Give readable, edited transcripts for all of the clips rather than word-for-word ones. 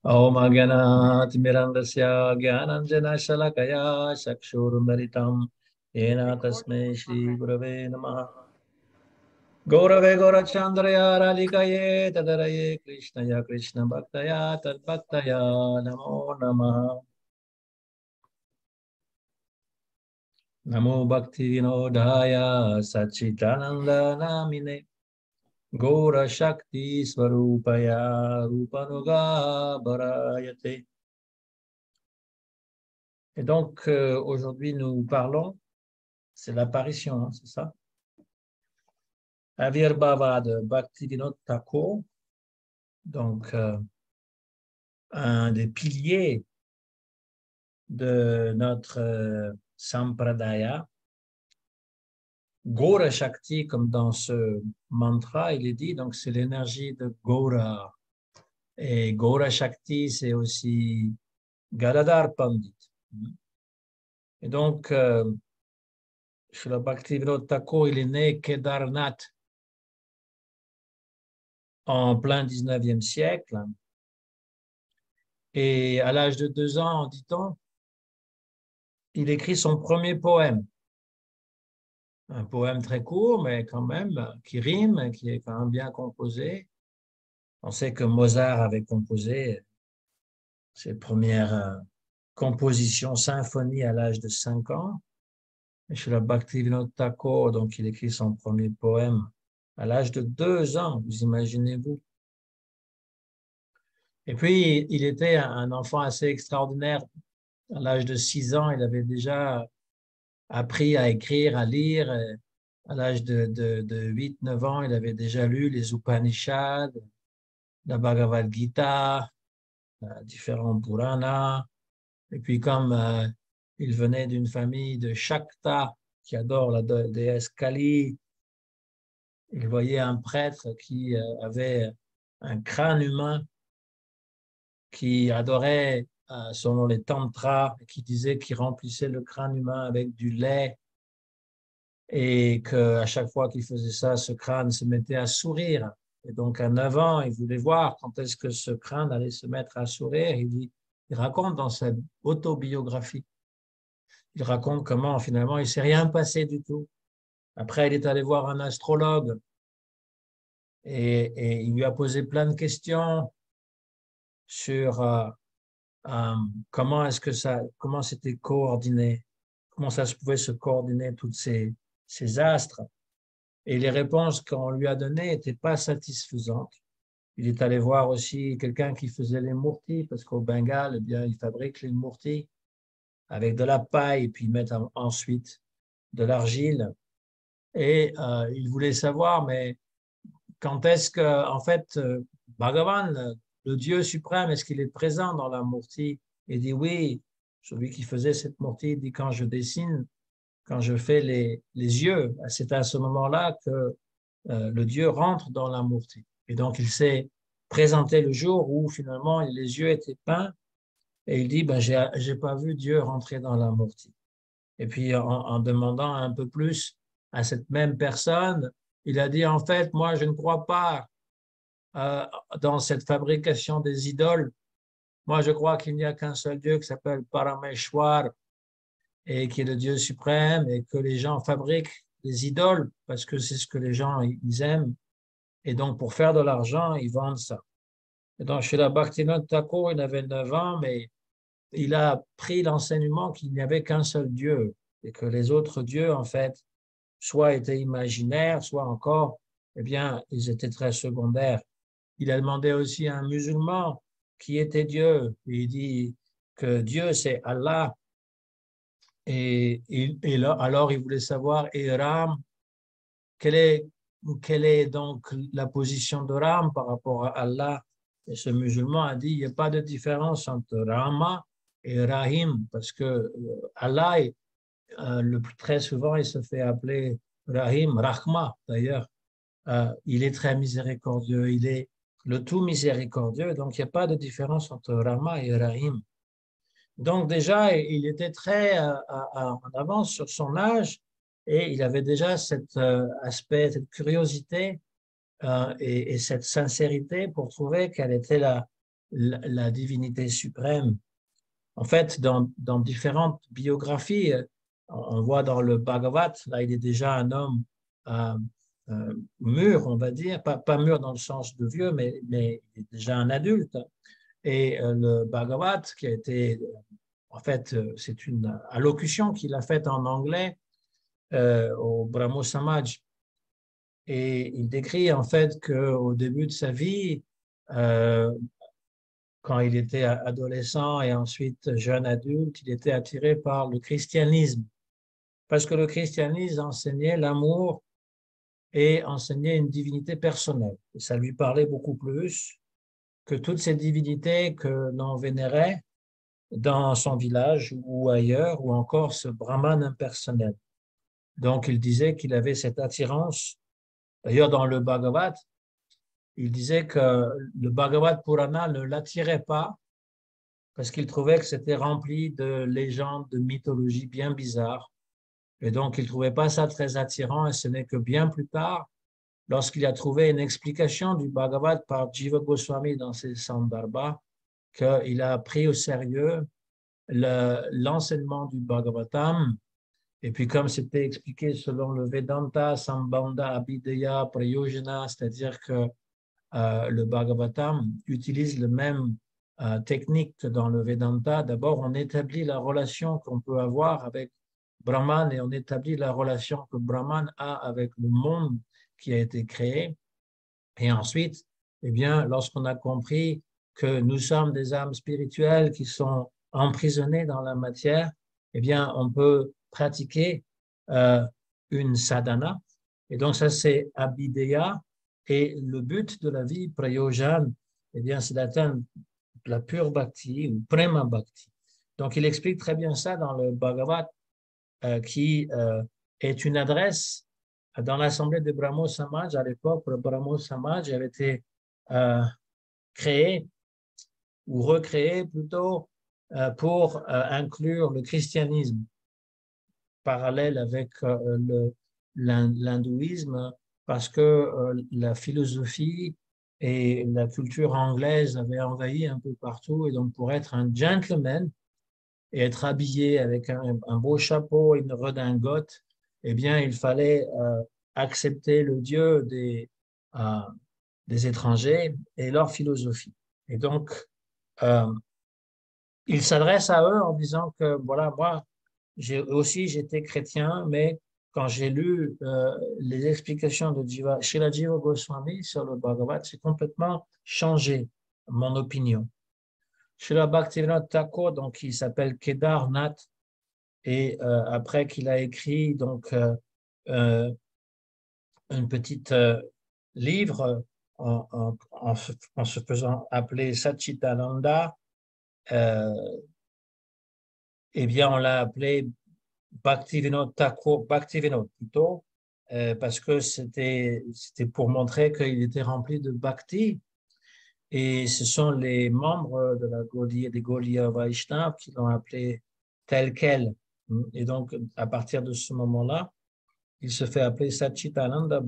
Om Agyanatimirandasya Gyananjana Shalakaya Chakshurumdaritam Yena Tasmai Shri Gurave Namaha Gaurave Gaurachandraya Radhikaye Tadaraye Krishnaya Krishna Bhaktaya Tadbhaktaya Namo Namaha Namo Bhakti Vinodhaya Sachitananda Namine Gaura Shakti Swarupaya Rupanuga Bharayate. Et donc, aujourd'hui, nous parlons, c'est l'apparition, hein, c'est ça? Avirbhava de Bhaktivinoda Thakur, donc un des piliers de notre Sampradaya. Gaura Shakti, comme dans ce mantra, il est dit, donc c'est l'énergie de Gaura. Et Gaura Shakti, c'est aussi Gadadhar Pandit. Et donc, Srila Bhaktivinoda Thakur, il est né Kedarnath en plein 19e siècle. Et à l'âge de 2 ans, dit-on, il écrit son premier poème. Un poème très court, mais quand même, qui rime, qui est quand même bien composé. On sait que Mozart avait composé ses premières compositions symphonies à l'âge de 5 ans. Et chez la Bhaktivinoda Thakur, donc il écrit son premier poème à l'âge de 2 ans, vous imaginez-vous. Et puis, il était un enfant assez extraordinaire. À l'âge de 6 ans, il avait déjà appris à écrire, à lire. À l'âge de 8-9 ans, il avait déjà lu les Upanishads, la Bhagavad Gita, différents Puranas. Et puis, comme il venait d'une famille de Shakta, qui adore la déesse Kali, il voyait un prêtre qui avait un crâne humain, qui adorait, selon les tantras, qui disait qu'il remplissait le crâne humain avec du lait et qu'à chaque fois qu'il faisait ça, ce crâne se mettait à sourire. Et donc, à 9 ans, il voulait voir quand est-ce que ce crâne allait se mettre à sourire. Il raconte dans sa autobiographie, il raconte comment finalement il ne s'est rien passé du tout. Après, il est allé voir un astrologue et il lui a posé plein de questions sur comment c'était coordonné, comment ça se pouvait se coordonner toutes ces astres. Et les réponses qu'on lui a données n'étaient pas satisfaisantes. Il est allé voir aussi quelqu'un qui faisait les murtis, parce qu'au Bengale, eh bien, ils fabriquent les murtis avec de la paille, et puis ils mettent ensuite de l'argile. Et il voulait savoir, mais quand est-ce que, en fait, Bhagavan, le Dieu suprême, est-ce qu'il est présent dans la murti? Il dit oui, celui qui faisait cette murti, il dit quand je dessine, quand je fais les yeux, c'est à ce moment-là que le Dieu rentre dans la murti. Et donc, il s'est présenté le jour où finalement les yeux étaient peints et il dit, ben, j'ai pas vu Dieu rentrer dans la murti. Et puis, en demandant un peu plus à cette même personne, il a dit, en fait, moi, je ne crois pas euh, dans cette fabrication des idoles. Moi, je crois qu'il n'y a qu'un seul Dieu qui s'appelle Parameshwar et qui est le Dieu suprême et que les gens fabriquent des idoles parce que c'est ce que les gens ils aiment. Et donc, pour faire de l'argent, ils vendent ça. Et donc, chez la Bhaktivinoda Thakur, il avait 9 ans, mais il a pris l'enseignement qu'il n'y avait qu'un seul Dieu et que les autres dieux, en fait, soit étaient imaginaires, soit encore, eh bien, ils étaient très secondaires. Il a demandé aussi à un musulman qui était Dieu. Il dit que Dieu, c'est Allah. Et là, alors, il voulait savoir, et Ram, quelle est, quelle est donc la position de Ram par rapport à Allah? Et ce musulman a dit, il n'y a pas de différence entre Rama et Rahim, parce que Allah, très souvent, il se fait appeler Rahim, Rahma d'ailleurs. Il est très miséricordieux, il est le tout miséricordieux, donc il n'y a pas de différence entre Rama et Rahim. Donc déjà, il était très en avance sur son âge et il avait déjà cet aspect, cette curiosité et cette sincérité pour trouver quelle était la divinité suprême. En fait, dans différentes biographies, on voit dans le Bhagavad, là, il est déjà un homme euh, mûr, on va dire, pas mûr dans le sens de vieux, mais il est déjà un adulte. Et le Bhagavad, qui a été, en fait, c'est une allocution qu'il a faite en anglais au Brahmo Samaj. Et il décrit en fait qu'au début de sa vie, euh, quand il était adolescent et ensuite jeune adulte, il était attiré par le christianisme. Parce que le christianisme enseignait l'amour et enseignait une divinité personnelle. Et ça lui parlait beaucoup plus que toutes ces divinités que l'on vénérait dans son village ou ailleurs, ou encore ce brahman impersonnel. Donc, il disait qu'il avait cette attirance. D'ailleurs, dans le Bhagavad, il disait que le Bhagavad Purana ne l'attirait pas parce qu'il trouvait que c'était rempli de légendes, de mythologies bien bizarres. Et donc, il ne trouvait pas ça très attirant, et ce n'est que bien plus tard, lorsqu'il a trouvé une explication du Bhagavad par Jiva Goswami dans ses Sandarbhas, qu'il a pris au sérieux l'enseignement du Bhagavatam. Et puis, comme c'était expliqué selon le Vedanta, Sambandha, Abhideya, Prayojana, c'est-à-dire que le Bhagavatam utilise le même technique que dans le Vedanta. D'abord, on établit la relation qu'on peut avoir avec Brahman et on établit la relation que Brahman a avec le monde qui a été créé. Et ensuite, eh bien, lorsqu'on a compris que nous sommes des âmes spirituelles qui sont emprisonnées dans la matière, eh bien, on peut pratiquer une sadhana. Et donc, ça, c'est Abhideya. Et le but de la vie, Prayojan, eh bien, c'est d'atteindre la pure bhakti ou prema bhakti. Donc, il explique très bien ça dans le Bhagavad, qui est une adresse dans l'assemblée de Brahmo Samaj. À l'époque, le Brahmo Samaj avait été euh, créé ou recréé plutôt pour inclure le christianisme parallèle avec l'hindouisme parce que la philosophie et la culture anglaise avaient envahi un peu partout et donc pour être un gentleman et être habillé avec un beau chapeau et une redingote, eh bien, il fallait accepter le Dieu euh, des étrangers et leur philosophie. Et donc, euh, il s'adresse à eux en disant que, voilà, moi, j'étais chrétien, mais quand j'ai lu les explications de Srila Jiva Goswami sur le Bhagavad, c'est complètement changé mon opinion. Srila Bhaktivinoda Thakur, donc il s'appelle Kedar Nath, et après qu'il a écrit donc euh, un petit livre en se faisant appeler Satchitananda, euh, eh bien on l'a appelé Bhaktivinoda Thakur, Bhaktivinoda plutôt, parce que c'était pour montrer qu'il était rempli de bhakti. Et ce sont les membres de la Gaudiya, des Gaudiya Vaishnava qui l'ont appelé tel quel. Et donc, à partir de ce moment-là, il se fait appeler Satchitananda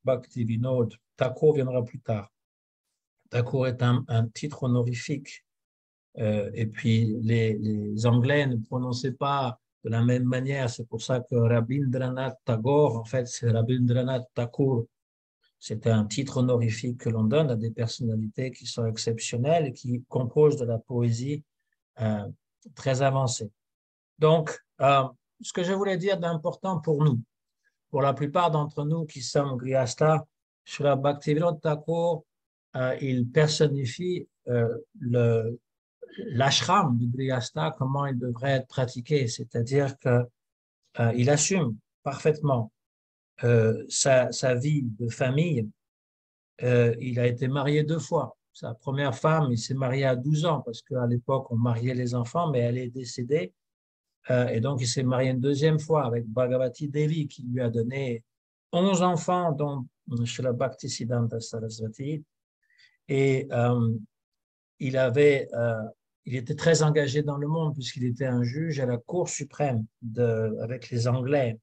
Bhakti Vinod. Thakur viendra plus tard. Thakur est un titre honorifique. Et puis, les Anglais ne prononçaient pas de la même manière. C'est pour ça que Rabindranath Tagore, en fait, c'est Rabindranath Thakur. C'est un titre honorifique que l'on donne à des personnalités qui sont exceptionnelles et qui composent de la poésie euh, très avancée. Donc, ce que je voulais dire d'important pour nous, pour la plupart d'entre nous qui sommes grihastas, Srila Bhaktivinoda Thakur, il personnifie l'ashram du grihasta, comment il devrait être pratiqué, c'est-à-dire qu'il assume parfaitement sa vie de famille. Il a été marié 2 fois. Sa première femme, il s'est marié à 12 ans parce qu'à l'époque, on mariait les enfants, mais elle est décédée. Et donc, il s'est marié une deuxième fois avec Bhagavati Devi, qui lui a donné 11 enfants, dont Srila Bhaktisiddhanta Saraswati. Et il il était très engagé dans le monde puisqu'il était un juge à la Cour suprême avec les Anglais.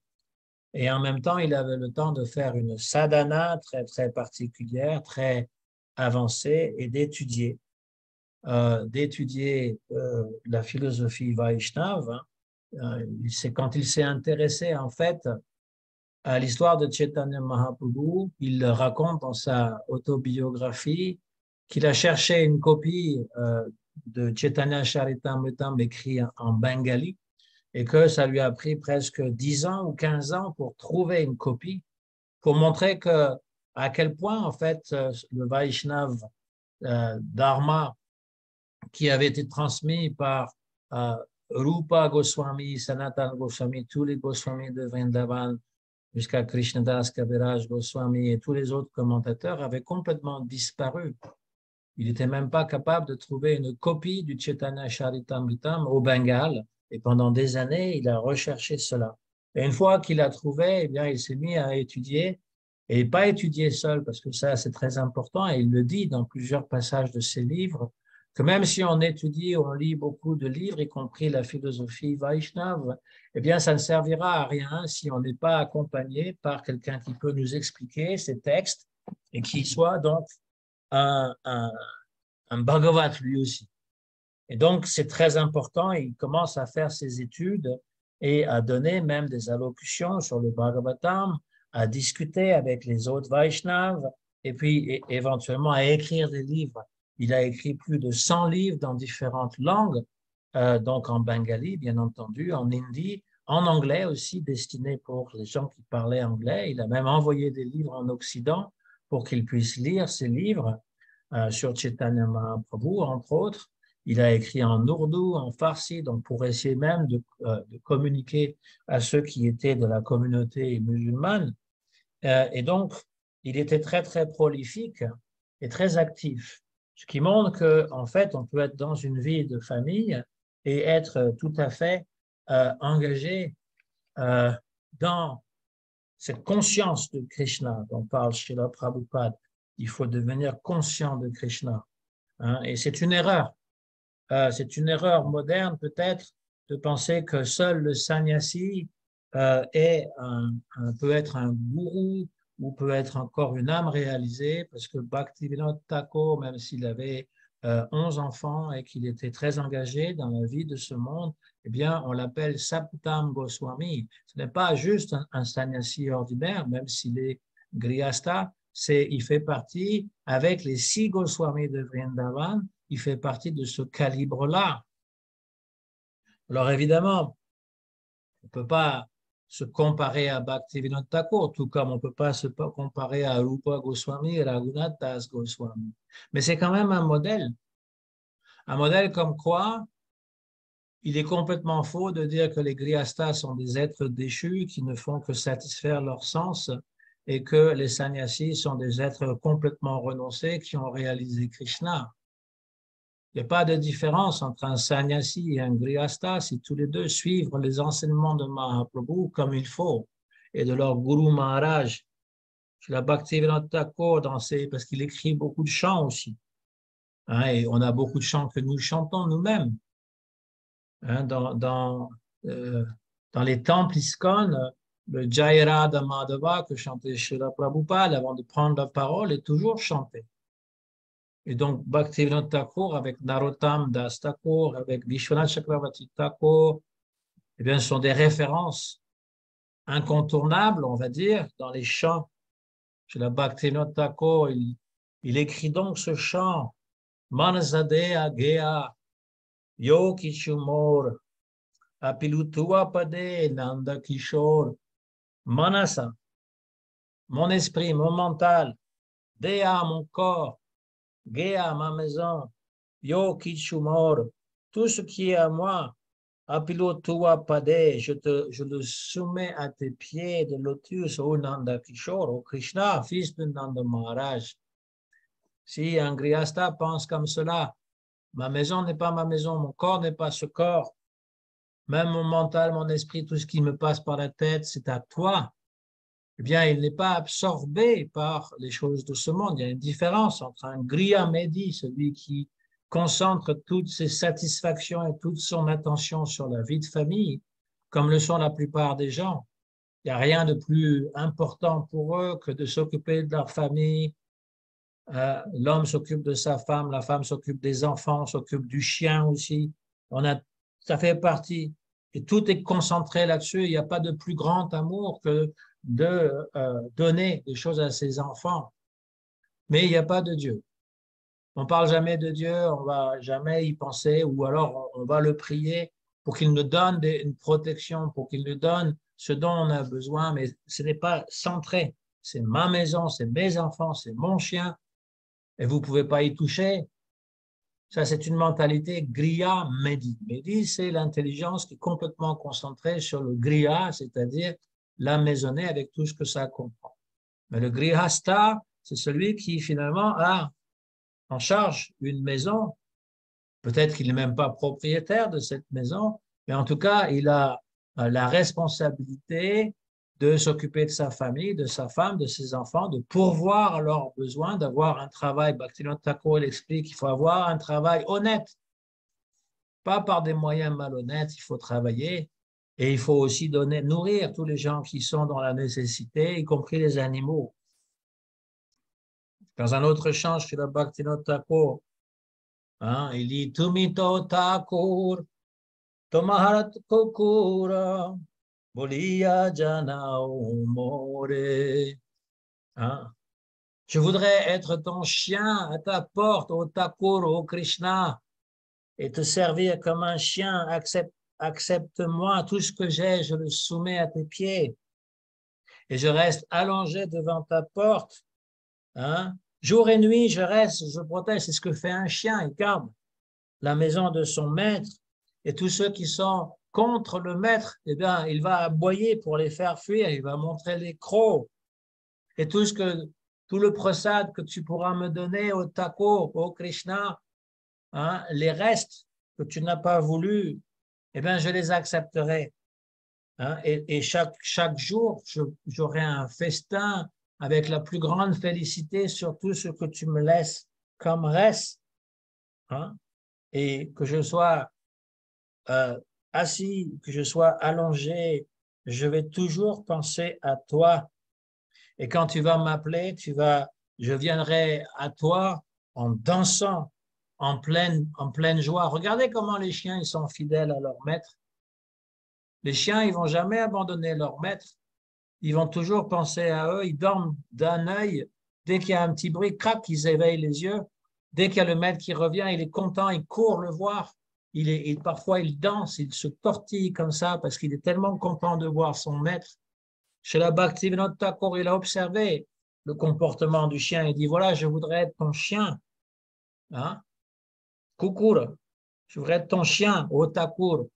Et en même temps, il avait le temps de faire une sadhana très, très particulière, très avancée et d'étudier. d'étudier la philosophie Vaishnava, c'est quand il s'est intéressé en fait à l'histoire de Chaitanya Mahaprabhu. Il raconte dans sa autobiographie qu'il a cherché une copie de Chaitanya Charitamrita écrit en bengali et que ça lui a pris presque 10 ans ou 15 ans pour trouver une copie, pour montrer que à quel point en fait le Vaishnav Dharma qui avait été transmis par Rupa Goswami, Sanatana Goswami, tous les Goswamis de Vrindavan, jusqu'à Krishnadas Kaviraj Goswami et tous les autres commentateurs, avaient complètement disparu. Il n'était même pas capable de trouver une copie du Chaitanya Charitamrita au Bengale, et pendant des années, il a recherché cela. Et une fois qu'il a trouvé, eh bien, il s'est mis à étudier, et pas étudier seul, parce que ça, c'est très important, et il le dit dans plusieurs passages de ses livres, que même si on étudie, on lit beaucoup de livres, y compris la philosophie Vaishnava, eh bien, ça ne servira à rien si on n'est pas accompagné par quelqu'un qui peut nous expliquer ces textes et qui soit donc un, un, un Bhagavat lui aussi. Et donc, c'est très important. Il commence à faire ses études et à donner même des allocutions sur le Bhagavatam, à discuter avec les autres Vaishnavas et puis éventuellement à écrire des livres. Il a écrit plus de 100 livres dans différentes langues, donc en bengali, bien entendu, en hindi, en anglais aussi, destinés pour les gens qui parlaient anglais. Il a même envoyé des livres en Occident pour qu'ils puissent lire ces livres sur Chaitanya Mahaprabhu, entre autres. Il a écrit en ourdou, en farsi, donc pour essayer même de communiquer à ceux qui étaient de la communauté musulmane. Et donc, il était très, très prolifique et très actif, ce qui montre qu'en fait, on peut être dans une vie de famille et être tout à fait engagé dans cette conscience de Krishna dont parle Srila Prabhupada. Il faut devenir conscient de Krishna. Hein, et c'est une erreur. C'est une erreur moderne peut-être de penser que seul le sannyasi peut être un gourou ou peut être encore une âme réalisée, parce que Bhaktivinoda Thakur, même s'il avait 11 enfants et qu'il était très engagé dans la vie de ce monde, eh bien, on l'appelle Saptam Goswami. Ce n'est pas juste un sannyasi ordinaire, même s'il est grihastha, il fait partie, avec les 6 Goswamis de Vrindavan, il fait partie de ce calibre-là. Alors évidemment, on ne peut pas se comparer à Bhaktivinoda Thakur, tout comme on ne peut pas se comparer à Rupa Goswami et Raghunath Das Goswami. Mais c'est quand même un modèle comme quoi il est complètement faux de dire que les grihasthas sont des êtres déchus qui ne font que satisfaire leur sens et que les sannyasis sont des êtres complètement renoncés qui ont réalisé Krishna. Il n'y a pas de différence entre un sannyasi et un grihastha si tous les deux suivent les enseignements de Mahaprabhu comme il faut et de leur Guru Maharaj. La Bhaktivinoda Thakur parce qu'il écrit beaucoup de chants aussi. Hein, et on a beaucoup de chants que nous chantons nous-mêmes. Hein, dans les temples ISKCON, le Jayarada Madhava que chantait Srila Prabhupada avant de prendre la parole est toujours chanté. Et donc, Bhaktivinoda Thakur avec Narottam Das Thakur, avec Vishwanath Chakravarti Thakur, eh bien, ce sont des références incontournables, on va dire, dans les chants. Chez la Bhaktivinoda Thakur, il écrit donc ce chant Manasadea Gea Yo Kishumor Apilutua Pade Nanda Kishore Manasa, mon esprit, mon mental, Dea, mon corps, Gea, ma maison, Yo Kichumor, tout ce qui est à moi, Apilotua Pade, je le soumets à tes pieds de lotus, ô Nanda Kishore, ô Krishna, fils de Nanda Maharaj. Si un grihastha pense comme cela, ma maison n'est pas ma maison, mon corps n'est pas ce corps, même mon mental, mon esprit, tout ce qui me passe par la tête, c'est à toi. Eh bien, il n'est pas absorbé par les choses de ce monde. Il y a une différence entre un griya medi, celui qui concentre toutes ses satisfactions et toute son attention sur la vie de famille, comme le sont la plupart des gens. Il n'y a rien de plus important pour eux que de s'occuper de leur famille, L'homme s'occupe de sa femme, la femme s'occupe des enfants, s'occupe du chien aussi. Ça fait partie. Et tout est concentré là-dessus. Il n'y a pas de plus grand amour que de donner des choses à ses enfants. Mais il n'y a pas de Dieu. On ne parle jamais de Dieu, on ne va jamais y penser, ou alors on va le prier pour qu'il nous donne une protection, pour qu'il nous donne ce dont on a besoin, mais ce n'est pas centré. C'est ma maison, c'est mes enfants, c'est mon chien, et vous ne pouvez pas y toucher. Ça, c'est une mentalité Griya Medi. Medi, c'est l'intelligence qui est complètement concentrée sur le Griya, c'est-à-dire la maisonnée avec tout ce que ça comprend. Mais le Grihasta, c'est celui qui finalement a en charge une maison. Peut-être qu'il n'est même pas propriétaire de cette maison, mais en tout cas, il a la responsabilité de s'occuper de sa famille, de sa femme, de ses enfants, de pourvoir à leurs besoins, d'avoir un travail. Bhaktivinoda Thakur explique qu'il faut avoir un travail honnête, pas par des moyens malhonnêtes, il faut travailler et il faut aussi nourrir tous les gens qui sont dans la nécessité, y compris les animaux. Dans un autre chant, chez le Bhaktivinoda Thakur, il dit Tumito Thakur, Tomaharat Kokura, Bolia Jana More. Je voudrais être ton chien à ta porte, ô Thakur, ô Krishna, et te servir comme un chien. Accepte-moi, tout ce que j'ai, je le soumets à tes pieds. Et je reste allongé devant ta porte. Jour et nuit, je reste, je protège. C'est ce que fait un chien. Il garde la maison de son maître. Et tous ceux qui sont contre le maître, eh bien, il va aboyer pour les faire fuir. Il va montrer les crocs. Et tout le prasad que tu pourras me donner au Thakur, au Krishna, les restes que tu n'as pas voulu, eh bien, je les accepterai. Et chaque jour, j'aurai un festin avec la plus grande félicité sur tout ce que tu me laisses comme reste. Et que je sois assis, que je sois allongé, je vais toujours penser à toi. Et quand tu vas m'appeler, je viendrai à toi en dansant, en pleine joie. Regardez comment les chiens ils sont fidèles à leur maître. Les chiens, ils vont jamais abandonner leur maître. Ils vont toujours penser à eux. Ils dorment d'un œil. Dès qu'il y a un petit bruit, crac, ils éveillent les yeux. Dès qu'il y a le maître qui revient, il est content, il court le voir. Parfois, il danse, il se tortille comme ça parce qu'il est tellement content de voir son maître. Chez la Bhaktivinoda Thakur, il a observé le comportement du chien. Il dit, voilà, je voudrais être ton chien. Kukur, je voudrais être ton chien, au Thakur,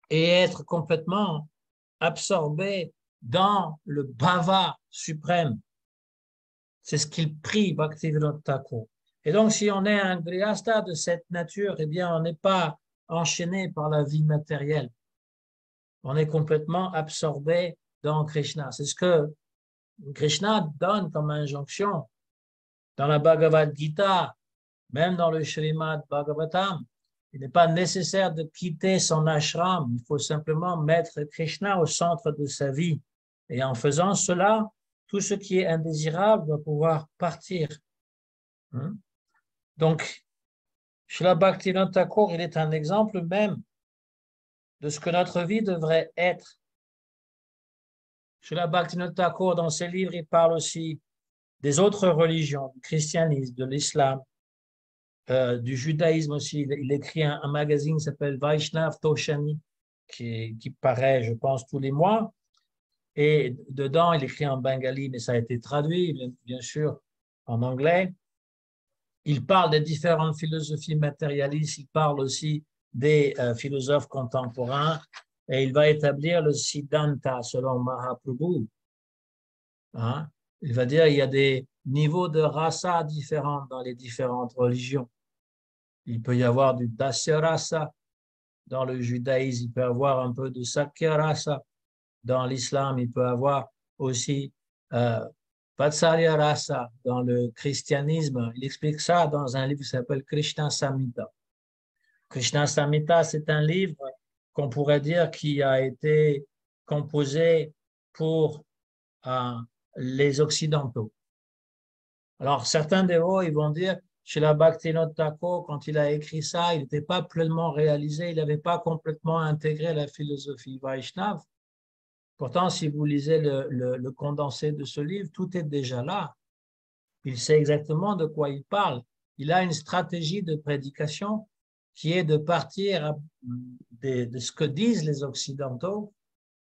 et être complètement absorbé dans le bhava suprême. C'est ce qu'il prie, Bhaktivinoda Thakur. Et donc, si on est un grihasta de cette nature, eh bien, on n'est pas enchaîné par la vie matérielle. On est complètement absorbé dans Krishna. C'est ce que Krishna donne comme injonction dans la Bhagavad Gita, même dans le Srimad Bhagavatam. Il n'est pas nécessaire de quitter son ashram. Il faut simplement mettre Krishna au centre de sa vie. Et en faisant cela, tout ce qui est indésirable va pouvoir partir. Donc, Srila Bhaktivinoda Thakur, il est un exemple même de ce que notre vie devrait être. Srila Bhaktivinoda Thakur, dans ses livres, il parle aussi des autres religions, du christianisme, de l'islam, du judaïsme aussi. Il écrit un magazine qui s'appelle Vaishnav Toshani, qui paraît, je pense, tous les mois. Et dedans, il écrit en bengali, mais ça a été traduit, bien sûr, en anglais. Il parle des différentes philosophies matérialistes, il parle aussi des philosophes contemporains, et il va établir le Siddhanta selon Mahaprabhu. Il va dire qu'il y a des niveaux de rasa différents dans les différentes religions. Il peut y avoir du Dasya rasa dans le judaïsme, il peut y avoir un peu de Sakya rasa dans l'islam, il peut y avoir aussi Vatsalya rasa dans le christianisme. Il explique ça dans un livre qui s'appelle Krishna Samhita. Krishna Samhita, c'est un livre qu'on pourrait dire qui a été composé pour les Occidentaux. Alors, certains dévots, ils vont dire, chez la Bhaktivinoda Thakur, quand il a écrit ça, il n'était pas pleinement réalisé, il n'avait pas complètement intégré la philosophie Vaishnava. Pourtant, si vous lisez le condensé de ce livre, tout est déjà là. Il sait exactement de quoi il parle. Il a une stratégie de prédication qui est de partir de ce que disent les Occidentaux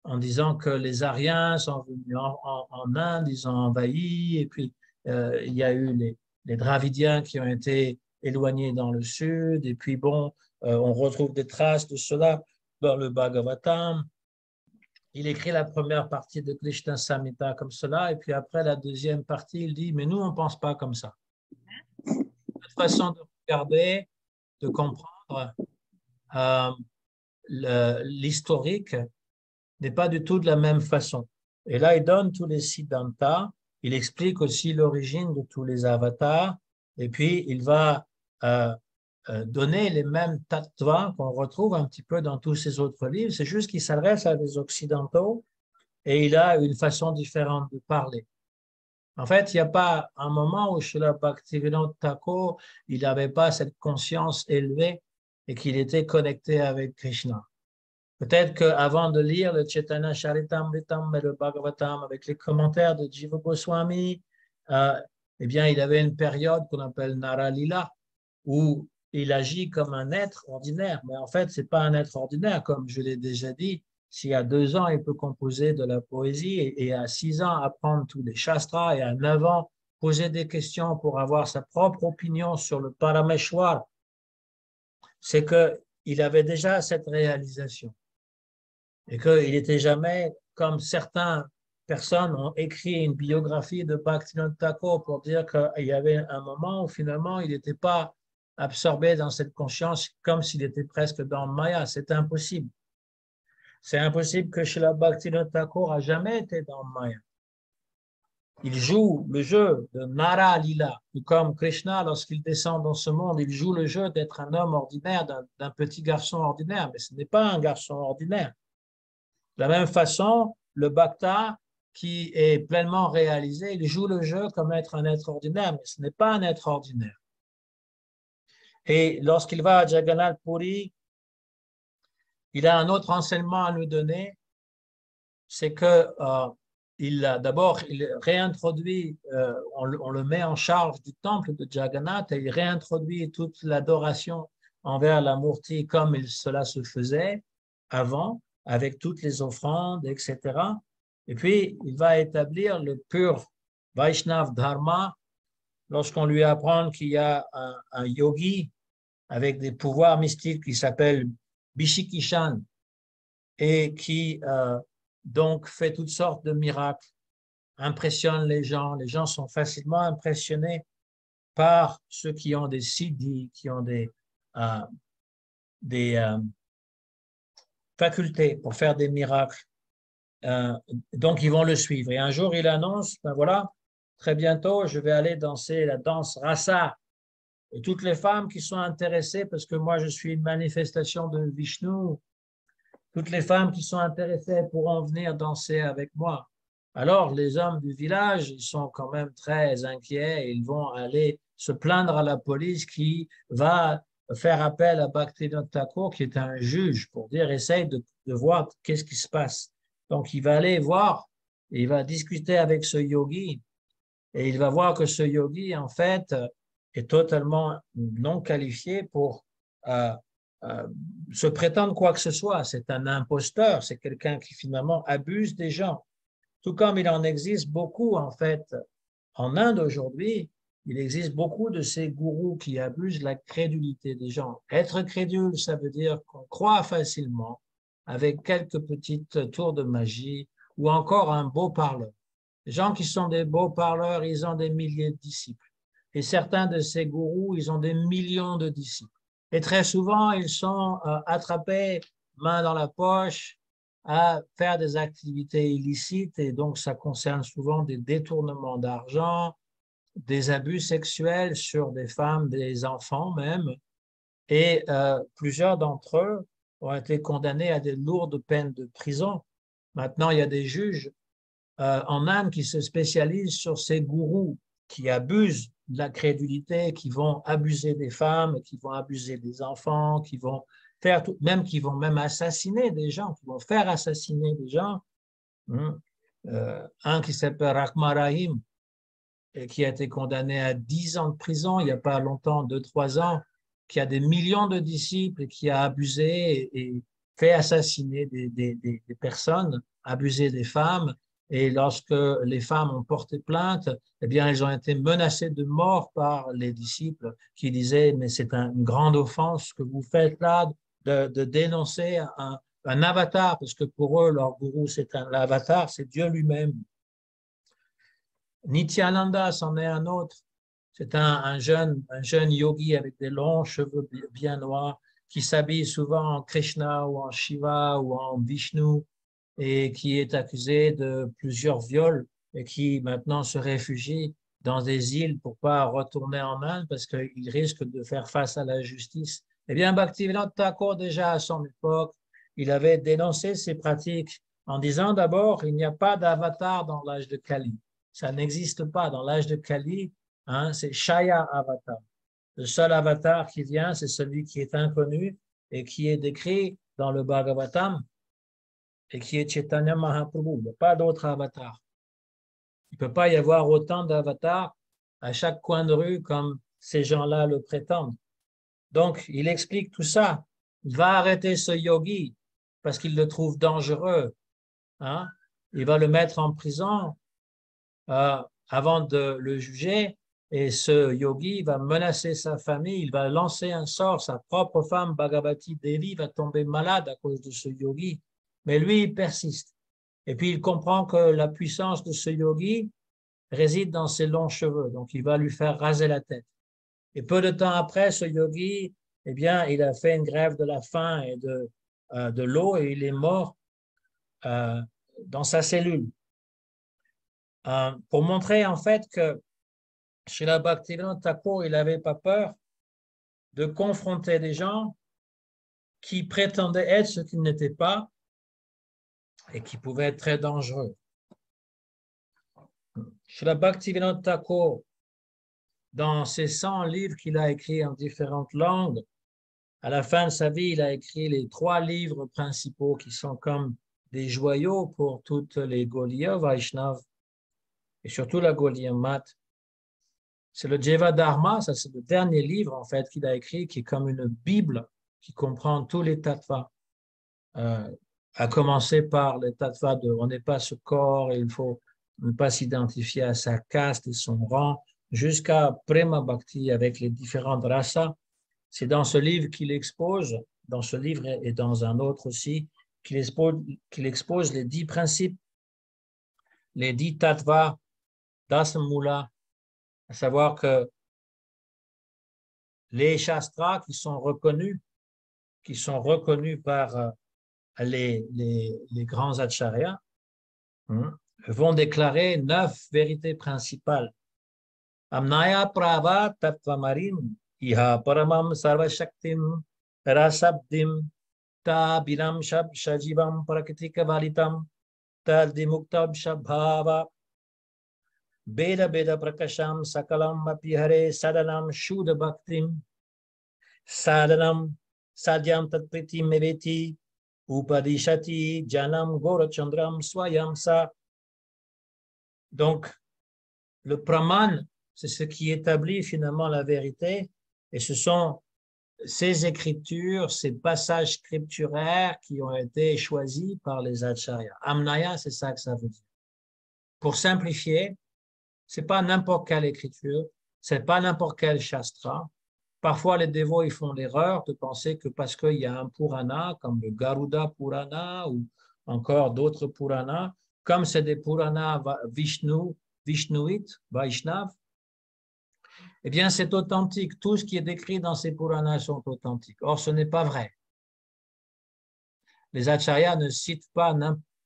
en disant que les Aryens sont venus en Inde, ils ont envahi, et puis il y a eu les Dravidiens qui ont été éloignés dans le sud, et puis bon, on retrouve des traces de cela dans le Bhagavatam. Il écrit la première partie de Krishna Samhita comme cela, et puis après la deuxième partie, il dit, mais nous, on ne pense pas comme ça. Notre façon de regarder, de comprendre l'historique n'est pas du tout de la même façon. Et là, il donne tous les siddhantas, il explique aussi l'origine de tous les avatars, et puis il va donner les mêmes tattvas qu'on retrouve un petit peu dans tous ces autres livres. C'est juste qu'il s'adresse à des occidentaux et il a une façon différente de parler. En fait, il n'y a pas un moment où Srila Bhaktivinoda Thakur, il n'avait pas cette conscience élevée et qu'il était connecté avec Krishna. Peut-être qu'avant de lire le Chaitanya Charitamritam et le Bhagavatam avec les commentaires de Jiva Goswami, eh bien, il avait une période qu'on appelle Naralila, où il agit comme un être ordinaire. Mais en fait, ce n'est pas un être ordinaire, comme je l'ai déjà dit. S'il y a 2 ans, il peut composer de la poésie et à 6 ans, apprendre tous les shastras et à 9 ans, poser des questions pour avoir sa propre opinion sur le Parameshwar, c'est qu'il avait déjà cette réalisation et qu'il n'était jamais, comme certaines personnes ont écrit une biographie de Bhaktivinoda Thakur pour dire qu'il y avait un moment où finalement il n'était pas absorbé dans cette conscience comme s'il était presque dans Maya. C'est impossible. C'est impossible que Srila Bhaktivinoda Thakur a jamais été dans Maya. Il joue le jeu de Nara Lila, tout comme Krishna, lorsqu'il descend dans ce monde, il joue le jeu d'être un homme ordinaire, d'un petit garçon ordinaire, mais ce n'est pas un garçon ordinaire. De la même façon, le bhakta qui est pleinement réalisé, il joue le jeu comme être un être ordinaire, mais ce n'est pas un être ordinaire. Et lorsqu'il va à Jagannath Puri, il a un autre enseignement à nous donner, c'est que d'abord, il réintroduit, on le met en charge du temple de Jagannath et il réintroduit toute l'adoration envers la Murti comme cela se faisait avant, avec toutes les offrandes, etc. Et puis, il va établir le pur Vaishnav Dharma lorsqu'on lui apprend qu'il y a un yogi avec des pouvoirs mystiques qui s'appelle Bishikishan et qui donc fait toutes sortes de miracles, impressionne les gens. Les gens sont facilement impressionnés par ceux qui ont des siddhis, qui ont des facultés pour faire des miracles. Donc, ils vont le suivre. Et un jour, il annonce, ben voilà, très bientôt, je vais aller danser la danse rasa. Et toutes les femmes qui sont intéressées, parce que moi, je suis une manifestation de Vishnu, toutes les femmes qui sont intéressées pourront venir danser avec moi. Alors, les hommes du village, ils sont quand même très inquiets et ils vont aller se plaindre à la police qui va faire appel à Bhaktivinoda Thakur, qui est un juge, pour dire, essaye de voir qu'est-ce qui se passe. Donc, il va aller voir et il va discuter avec ce yogi et il va voir que ce yogi, en fait, est totalement non qualifié pour se prétendre quoi que ce soit. C'est un imposteur, c'est quelqu'un qui finalement abuse des gens. Tout comme il en existe beaucoup, en fait, en Inde aujourd'hui, il existe beaucoup de ces gourous qui abusent la crédulité des gens. Être crédule, ça veut dire qu'on croit facilement avec quelques petites tours de magie ou encore un beau parleur. Les gens qui sont des beaux parleurs, ils ont des milliers de disciples. Et certains de ces gourous, ils ont des millions de disciples. Et très souvent, ils sont attrapés, main dans la poche, à faire des activités illicites. Et donc, ça concerne souvent des détournements d'argent, des abus sexuels sur des femmes, des enfants même. Et plusieurs d'entre eux ont été condamnés à des lourdes peines de prison. Maintenant, il y a des juges en Inde qui se spécialisent sur ces gourous qui abusent de la crédulité, qui vont abuser des femmes, qui vont abuser des enfants, qui vont faire tout, même qui vont même assassiner des gens, qui vont faire assassiner des gens. Un qui s'appelle Rahman Rahim, et qui a été condamné à 10 ans de prison il n'y a pas longtemps, 2-3 ans, qui a des millions de disciples et qui a abusé et fait assassiner des personnes, abusé des femmes. Et lorsque les femmes ont porté plainte, eh bien, elles ont été menacées de mort par les disciples qui disaient, mais c'est une grande offense que vous faites là de dénoncer un avatar, parce que pour eux, leur gourou, c'est un avatar, c'est Dieu lui-même. Nityananda, c'en est un autre. C'est un jeune yogi avec des longs cheveux bien noirs qui s'habille souvent en Krishna ou en Shiva ou en Vishnu et qui est accusé de plusieurs viols et qui maintenant se réfugie dans des îles pour pas retourner en Inde parce qu'il risque de faire face à la justice. Eh bien, Bhaktivinoda Thakur, déjà à son époque, il avait dénoncé ces pratiques en disant d'abord, il n'y a pas d'avatar dans l'âge de Kali. Ça n'existe pas. Dans l'âge de Kali, c'est Shaya Avatar. Le seul avatar qui vient, c'est celui qui est inconnu et qui est décrit dans le Bhagavatam et qui est Chaitanya Mahaprabhu. Il n'y a pas d'autre avatar. Il ne peut pas y avoir autant d'avatars à chaque coin de rue comme ces gens-là le prétendent. Donc, il explique tout ça. Il va arrêter ce yogi parce qu'il le trouve dangereux. Il va le mettre en prison avant de le juger. Et ce yogi va menacer sa famille, il va lancer un sort, sa propre femme, Bhagavati Devi, va tomber malade à cause de ce yogi. Mais lui, il persiste. Et puis, il comprend que la puissance de ce yogi réside dans ses longs cheveux. Donc, il va lui faire raser la tête. Et peu de temps après, ce yogi, eh bien, il a fait une grève de la faim et de l'eau et il est mort dans sa cellule. Pour montrer en fait que Srila Bhaktivinoda Thakur, il n'avait pas peur de confronter des gens qui prétendaient être ce qu'ils n'étaient pas et qui pouvaient être très dangereux. Srila Bhaktivinoda Thakur, dans ses 100 livres qu'il a écrits en différentes langues, à la fin de sa vie, il a écrit les 3 livres principaux qui sont comme des joyaux pour toutes les Gauliya Vaishnav et surtout la Gauliya Mat. C'est le Jeva Dharma, ça c'est le dernier livre en fait qu'il a écrit, qui est comme une Bible qui comprend tous les tattvas, à commencer par les tattvas de on n'est pas ce corps et il faut ne pas s'identifier à sa caste et son rang, jusqu'à Prema Bhakti avec les différentes rasas. C'est dans ce livre qu'il expose, dans ce livre et dans un autre aussi, qu'il expose les 10 principes, les 10 tattvas d'Asamula, à savoir que les shastras qui sont reconnus par les grands acharyas, vont déclarer 9 vérités principales. Amnaya prava tattvamarim iha paramam sarvashaktim rasabdim ta binam shajivam prakritika valitam tadimuktab shabhava Beda Beda Prakasham Sakalam Apihare Sadanam Shuddha Bhaktim Sadanam Sadyam Tatpriti Meveti Upadishati Janam Gorachandram Swayamsa. Donc, le Praman, c'est ce qui établit finalement la vérité, et ce sont ces écritures, ces passages scripturaires qui ont été choisis par les acharyas. Amnaya, c'est ça que ça veut dire. Pour simplifier, c'est pas n'importe quelle écriture, c'est pas n'importe quel shastra. Parfois, les dévots ils font l'erreur de penser que parce qu'il y a un Purana, comme le Garuda Purana ou encore d'autres Puranas, comme c'est des Puranas Vishnuites, Vaishnav, eh bien, c'est authentique. Tout ce qui est décrit dans ces Puranas sont authentiques. Or, ce n'est pas vrai. Les acharyas ne citent pas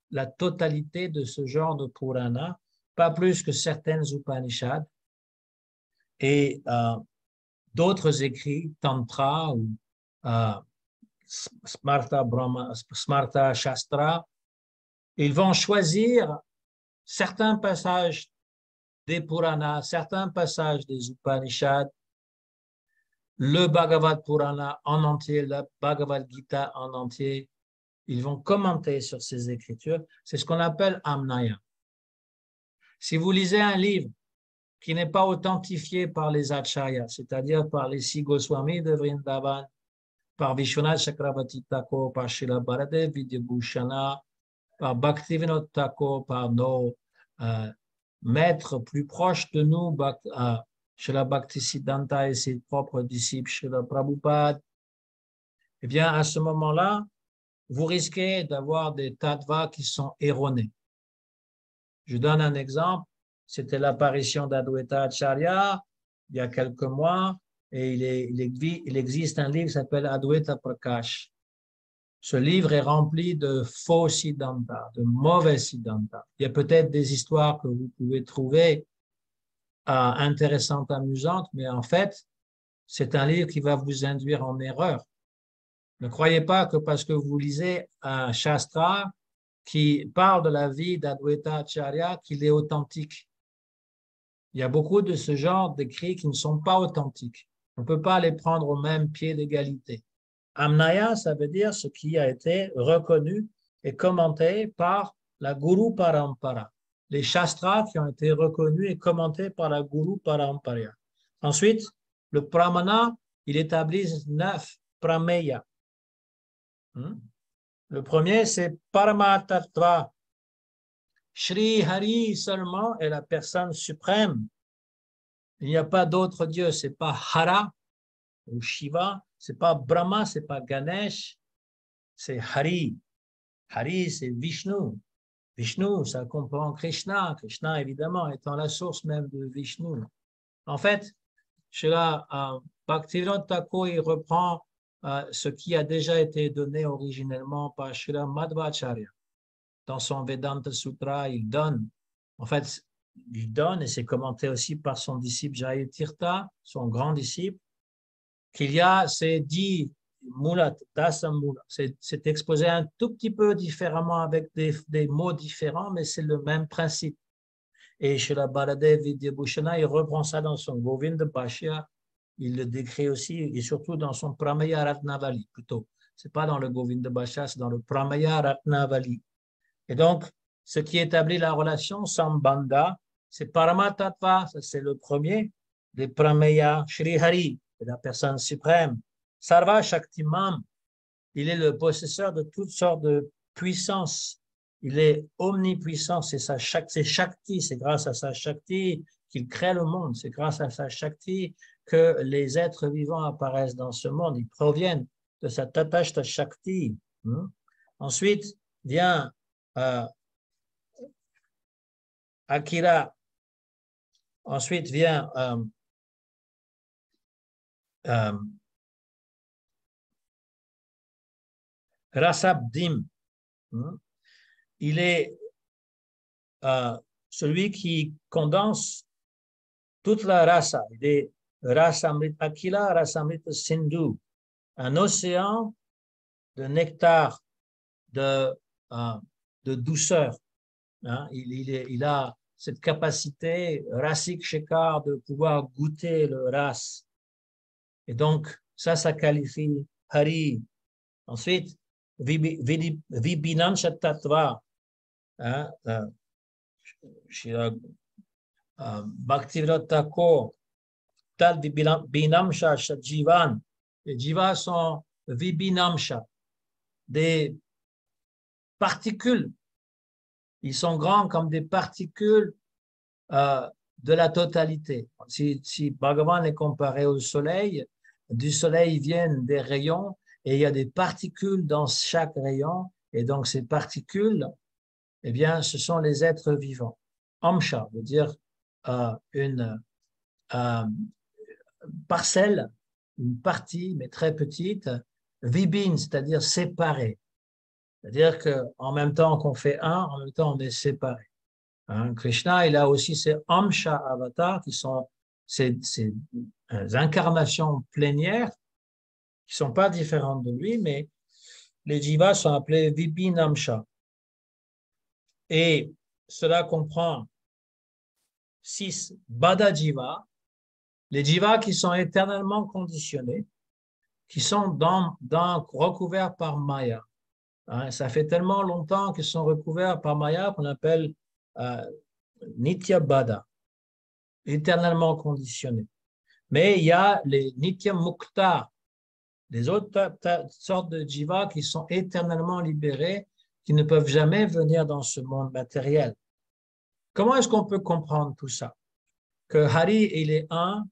la totalité de ce genre de Purana, pas plus que certaines Upanishads et d'autres écrits, Tantra ou Smarta Shastra. Ils vont choisir certains passages des Puranas, certains passages des Upanishads, le Bhagavad Purana en entier, le Bhagavad Gita en entier. Ils vont commenter sur ces écritures. C'est ce qu'on appelle Amnaya. Si vous lisez un livre qui n'est pas authentifié par les acharyas, c'est-à-dire par les six Goswamis de Vrindavan, par Vishwanath Chakravarti Thakur, par Srila Baladev Vidyabhushana, par Bhaktivinoda Thakur, par nos maîtres plus proches de nous, Srila Bhaktisiddhanta et ses propres disciples, Srila Prabhupada, eh bien, à ce moment-là, vous risquez d'avoir des tattvas qui sont erronés. Je donne un exemple. C'était l'apparition d'Adwaita Acharya il y a quelques mois et il existe un livre qui s'appelle Adwaita Prakash. Ce livre est rempli de faux siddhanta, de mauvais siddhanta. Il y a peut-être des histoires que vous pouvez trouver intéressantes, amusantes, mais en fait, c'est un livre qui va vous induire en erreur. Ne croyez pas que parce que vous lisez un shastra qui parle de la vie d'Adwaita Acharya qu'il est authentique. Il y a beaucoup de ce genre d'écrits qui ne sont pas authentiques. On ne peut pas les prendre au même pied d'égalité. Amnaya, ça veut dire ce qui a été reconnu et commenté par la Guru Parampara. Les shastras qui ont été reconnus et commentés par la Guru Parampara. Ensuite, le Pramana, il établit 9 prameya. Le premier, c'est Paramatatva. Shri Hari seulement est la personne suprême. Il n'y a pas d'autre Dieu. Ce n'est pas Hara ou Shiva. Ce n'est pas Brahma, ce n'est pas Ganesh. C'est Hari. Hari, c'est Vishnu. Vishnu, ça comprend Krishna. Krishna, évidemment, étant la source même de Vishnu. En fait, Bhaktivinoda Thakur, il reprend ce qui a déjà été donné originellement par Srila Madhvacharya. Dans son Vedanta Sutra, il donne, et c'est commenté aussi par son disciple Jayatirtha, son grand disciple, qu'il y a ces 10 mulat, dasamula. C'est exposé un tout petit peu différemment avec des mots différents, mais c'est le même principe. Et Srila Baladev Vidyabhushana, il reprend ça dans son Govinda Bhashya, il le décrit aussi, et surtout dans son Pramaya Ratnavali, plutôt. Ce n'est pas dans le Govinda Bhashya, c'est dans le Pramaya Ratnavali. Et donc, ce qui établit la relation Sambandha, c'est Paramatatva, c'est le premier, des Prameya, Shri Hari, c'est la personne suprême. Sarva Shaktimam, il est le possesseur de toutes sortes de puissances. Il est omnipuissant, c'est Shakti, c'est grâce à sa Shakti qu'il crée le monde, c'est grâce à sa Shakti que les êtres vivants apparaissent dans ce monde, ils proviennent de sa Tatashta Shakti. Ensuite vient Akira, ensuite vient Rasabdim. Il est celui qui condense toute la rasa. Il est Rasamrit Akila, Rasamrit Sindhu, un océan de nectar, de douceur. Il a cette capacité, Rasik Shekhar, de pouvoir goûter le ras. Et donc, ça qualifie Hari. Ensuite, Vibinamsha Tattva, Bhaktivinoda Thakur, Tad Binamsha Jivan. Les jivas sont Vibinamsha, des particules. Ils sont grands comme des particules de la totalité. Si Bhagavan est comparé au soleil, du soleil viennent des rayons et il y a des particules dans chaque rayon. Et donc, ces particules, eh bien, ce sont les êtres vivants. Amsha veut dire une parcelle, une partie, mais très petite. Vibhin, c'est-à-dire séparée. C'est-à-dire qu'en même temps qu'on fait un, en même temps on est séparé. Krishna, il a aussi ces Amsha avatars qui sont ces incarnations plénières qui ne sont pas différentes de lui, mais les jivas sont appelés Vibhin. Et cela comprend 6 Bada Jiva, les jivas qui sont éternellement conditionnés, qui sont recouverts par Maya. Hein, ça fait tellement longtemps qu'ils sont recouverts par Maya qu'on appelle Nitya Bada, éternellement conditionnés. Mais il y a les Nitya Mukta, les autres sortes de jivas qui sont éternellement libérés, qui ne peuvent jamais venir dans ce monde matériel. Comment est-ce qu'on peut comprendre tout ça? Que Hari, il est un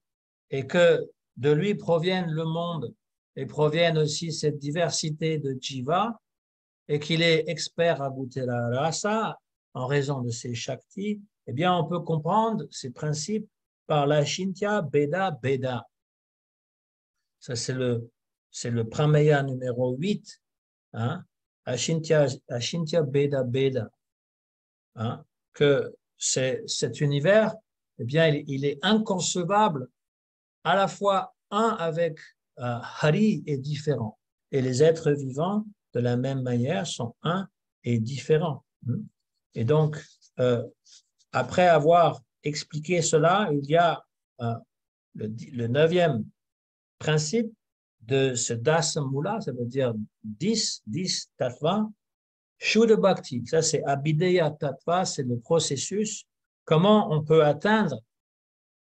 et que de lui proviennent le monde et proviennent aussi cette diversité de jiva et qu'il est expert à goûter la rasa en raison de ses shaktis, eh bien, on peut comprendre ces principes par la Shintya Beda Beda. Ça, c'est le prameya numéro 8, hein? Ashintya Beda Beda, hein? Que cet univers, eh bien, il est inconcevable, à la fois un avec Hari et différent. Et les êtres vivants, de la même manière, sont un et différents. Et donc, après avoir expliqué cela, il y a le 9e principe de ce dasamula, ça veut dire 10 tattva, Shuddha Bhakti. Ça, c'est Abhideya Tattva, c'est le processus. Comment on peut atteindre,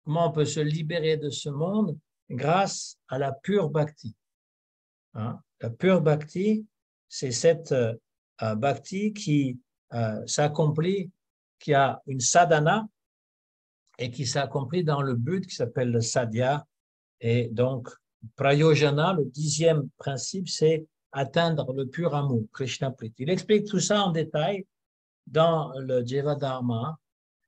comment on peut se libérer de ce monde grâce à la pure Bhakti. Hein? La pure Bhakti, c'est cette Bhakti qui s'accomplit, qui a une sadhana et qui s'accomplit dans le but qui s'appelle le sadhya. Et donc, prayojana, le 10e principe, c'est atteindre le pur amour, Krishna Priti. Il explique tout ça en détail dans le Jeva Dharma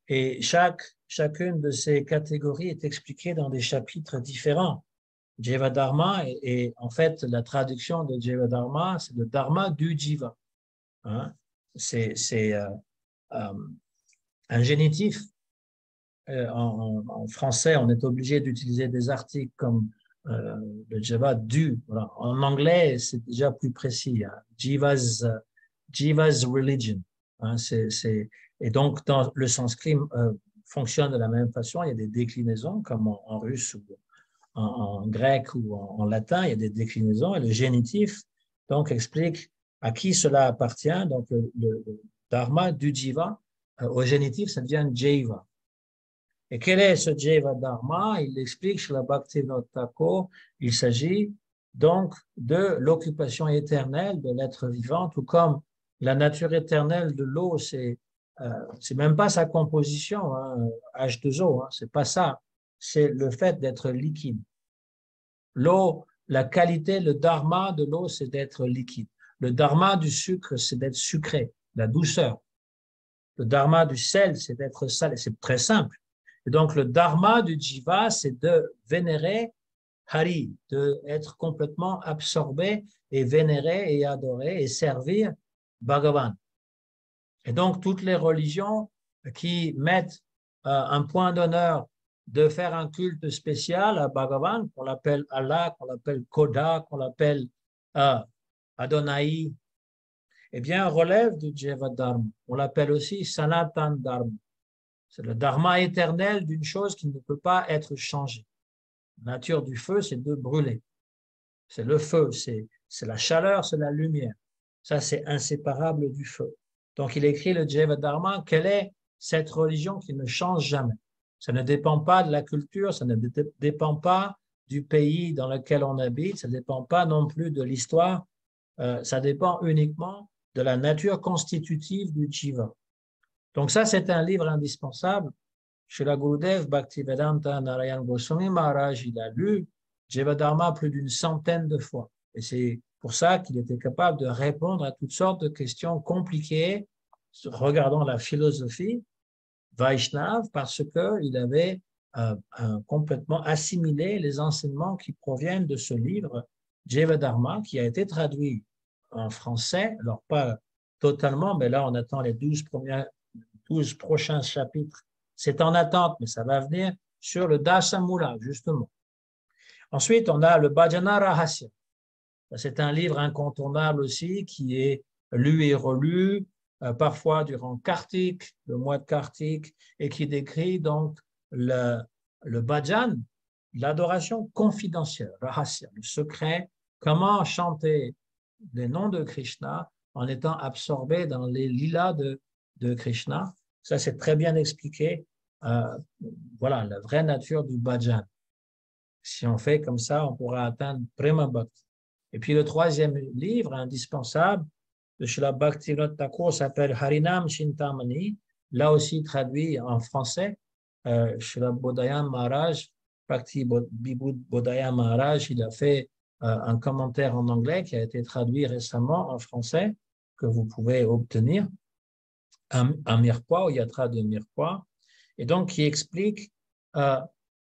et chacune de ces catégories est expliquée dans des chapitres différents. Jeva Dharma et en fait, la traduction de Jeva Dharma, c'est le Dharma du Jiva. Hein? C'est un génitif. En français, on est obligé d'utiliser des articles comme le Jeva du. Voilà. En anglais, c'est déjà plus précis. Hein. Jiva's religion. Hein. Et donc, dans le sanskrit fonctionne de la même façon. Il y a des déclinaisons, comme en russe ou en grec ou en latin. Il y a des déclinaisons. Et le génitif, donc, explique à qui cela appartient. Donc, le dharma du jiva, au génitif, ça devient jaiva. Et quel est ce Jeva Dharma? Il explique chez la Bhaktivinoda Thakur, il s'agit donc de l'occupation éternelle de l'être vivant, tout comme la nature éternelle de l'eau, c'est même pas sa composition, hein, H2O, hein, c'est pas ça, c'est le fait d'être liquide. L'eau, la qualité, le dharma de l'eau, c'est d'être liquide. Le dharma du sucre, c'est d'être sucré, la douceur. Le dharma du sel, c'est d'être salé, c'est très simple. Et donc, le dharma du jiva, c'est de vénérer Hari, d'être complètement absorbé et vénérer et adorer et servir Bhagavan. Et donc, toutes les religions qui mettent un point d'honneur de faire un culte spécial à Bhagavan, qu'on l'appelle Allah, qu'on l'appelle Koda, qu'on l'appelle Adonai, eh bien, relève du Jeva Dharma. On l'appelle aussi Sanatan Dharma. C'est le dharma éternel d'une chose qui ne peut pas être changée. La nature du feu, c'est de brûler. C'est le feu, c'est la chaleur, c'est la lumière. Ça, c'est inséparable du feu. Donc, il écrit le Jeva Dharma, quelle est cette religion qui ne change jamais? Ça ne dépend pas de la culture, ça ne dépend pas du pays dans lequel on habite, ça ne dépend pas non plus de l'histoire, ça dépend uniquement de la nature constitutive du Jiva. Donc ça, c'est un livre indispensable. Srila Gurudev Bhaktivedanta Narayan Goswami Maharaj, il a lu Jeva Dharma plus d'une centaine de fois. Et c'est pour ça qu'il était capable de répondre à toutes sortes de questions compliquées regardant la philosophie Vaishnav parce qu'il avait complètement assimilé les enseignements qui proviennent de ce livre Jeva Dharma qui a été traduit en français, alors pas totalement, mais là on attend les 12 prochains chapitres. C'est en attente, mais ça va venir sur le Dasamula, justement. Ensuite, on a le Bhajana Rahasya. C'est un livre incontournable aussi qui est lu et relu parfois durant Kartik, le mois de Kartik, et qui décrit donc le bhajan, l'adoration confidentielle, rahasya, le secret, comment chanter les noms de Krishna en étant absorbé dans les lilas de Krishna. Ça, c'est très bien expliqué. Voilà, la vraie nature du bhajan. Si on fait comme ça, on pourra atteindre Prema Bhakti. Et puis le troisième livre indispensable de Srila Bhaktivinoda Thakur s'appelle Harinam Chintamani, là aussi traduit en français. Srila Bodhayana Maharaj, Bhakti Vibhuti Bodhayana Maharaj, il a fait un commentaire en anglais qui a été traduit récemment en français, que vous pouvez obtenir, un mirepoix, au yatra de mirepoix, et donc qui explique,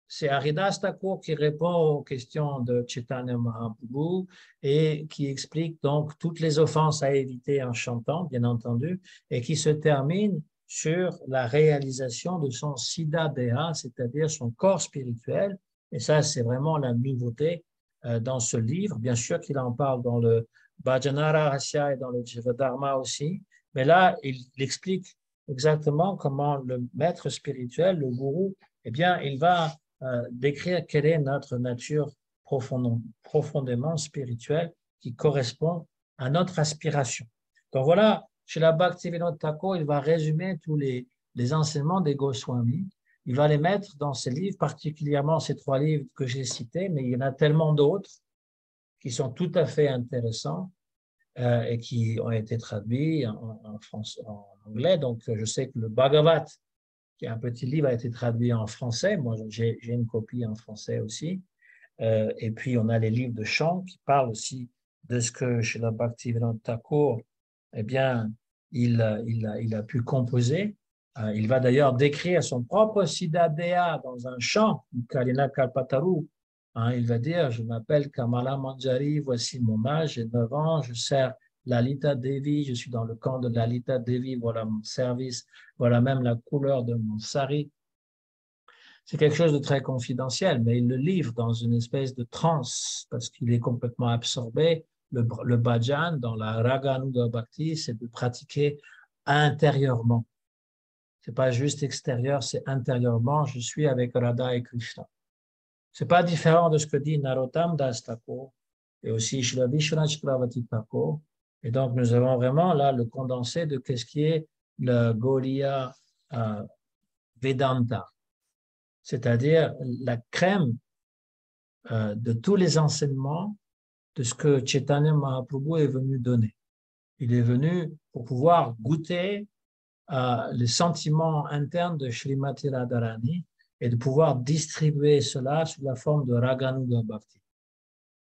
c'est Haridas Thakur qui répond aux questions de Chaitanya Mahaprabhu et qui explique donc toutes les offenses à éviter en chantant, bien entendu, et qui se termine sur la réalisation de son Siddha Deha, c'est-à-dire son corps spirituel. Et ça, c'est vraiment la nouveauté dans ce livre. Bien sûr qu'il en parle dans le Bhajanara Rahasya et dans le Jivadharma aussi, mais là, il explique exactement comment le maître spirituel, le gourou, eh bien, il va décrire quelle est notre nature profondément spirituelle qui correspond à notre aspiration. Donc voilà, chez la Bhaktivinoda Thakur, il va résumer tous les enseignements des Goswamis. Il va les mettre dans ses livres, particulièrement ces trois livres que j'ai cités, mais il y en a tellement d'autres qui sont tout à fait intéressants et qui ont été traduits en anglais. Donc, je sais que le Bhagavat, qui est un petit livre, a été traduit en français. Moi, j'ai une copie en français aussi. Et puis, on a les livres de chant qui parlent aussi de ce que chez la Bhaktivinoda Thakur, eh bien, il a pu composer. Il va d'ailleurs décrire son propre Siddha Deha dans un chant, Kalina Kalpataru. Il va dire, je m'appelle Kamala Manjari, voici mon âge, j'ai 9 ans, je sers Lalita Devi, je suis dans le camp de Lalita Devi, voilà mon service, voilà même la couleur de mon sari. C'est quelque chose de très confidentiel, mais il le livre dans une espèce de transe parce qu'il est complètement absorbé. Le bhajan, dans la Raganuga Bhakti, c'est de pratiquer intérieurement. C'est pas juste extérieur, c'est intérieurement. Je suis avec Radha et Krishna. C'est pas différent de ce que dit Narottam Das Thakur et aussi Srila Vishwanath Chakravarti Thakur. Et donc, nous avons vraiment là le condensé de ce qui est le Gaudiya Vedanta, c'est-à-dire la crème de tous les enseignements de ce que Chaitanya Mahaprabhu est venu donner. Il est venu pour pouvoir goûter les sentiments internes de Srimati Radharani et de pouvoir distribuer cela sous la forme de Raganuga Bhakti.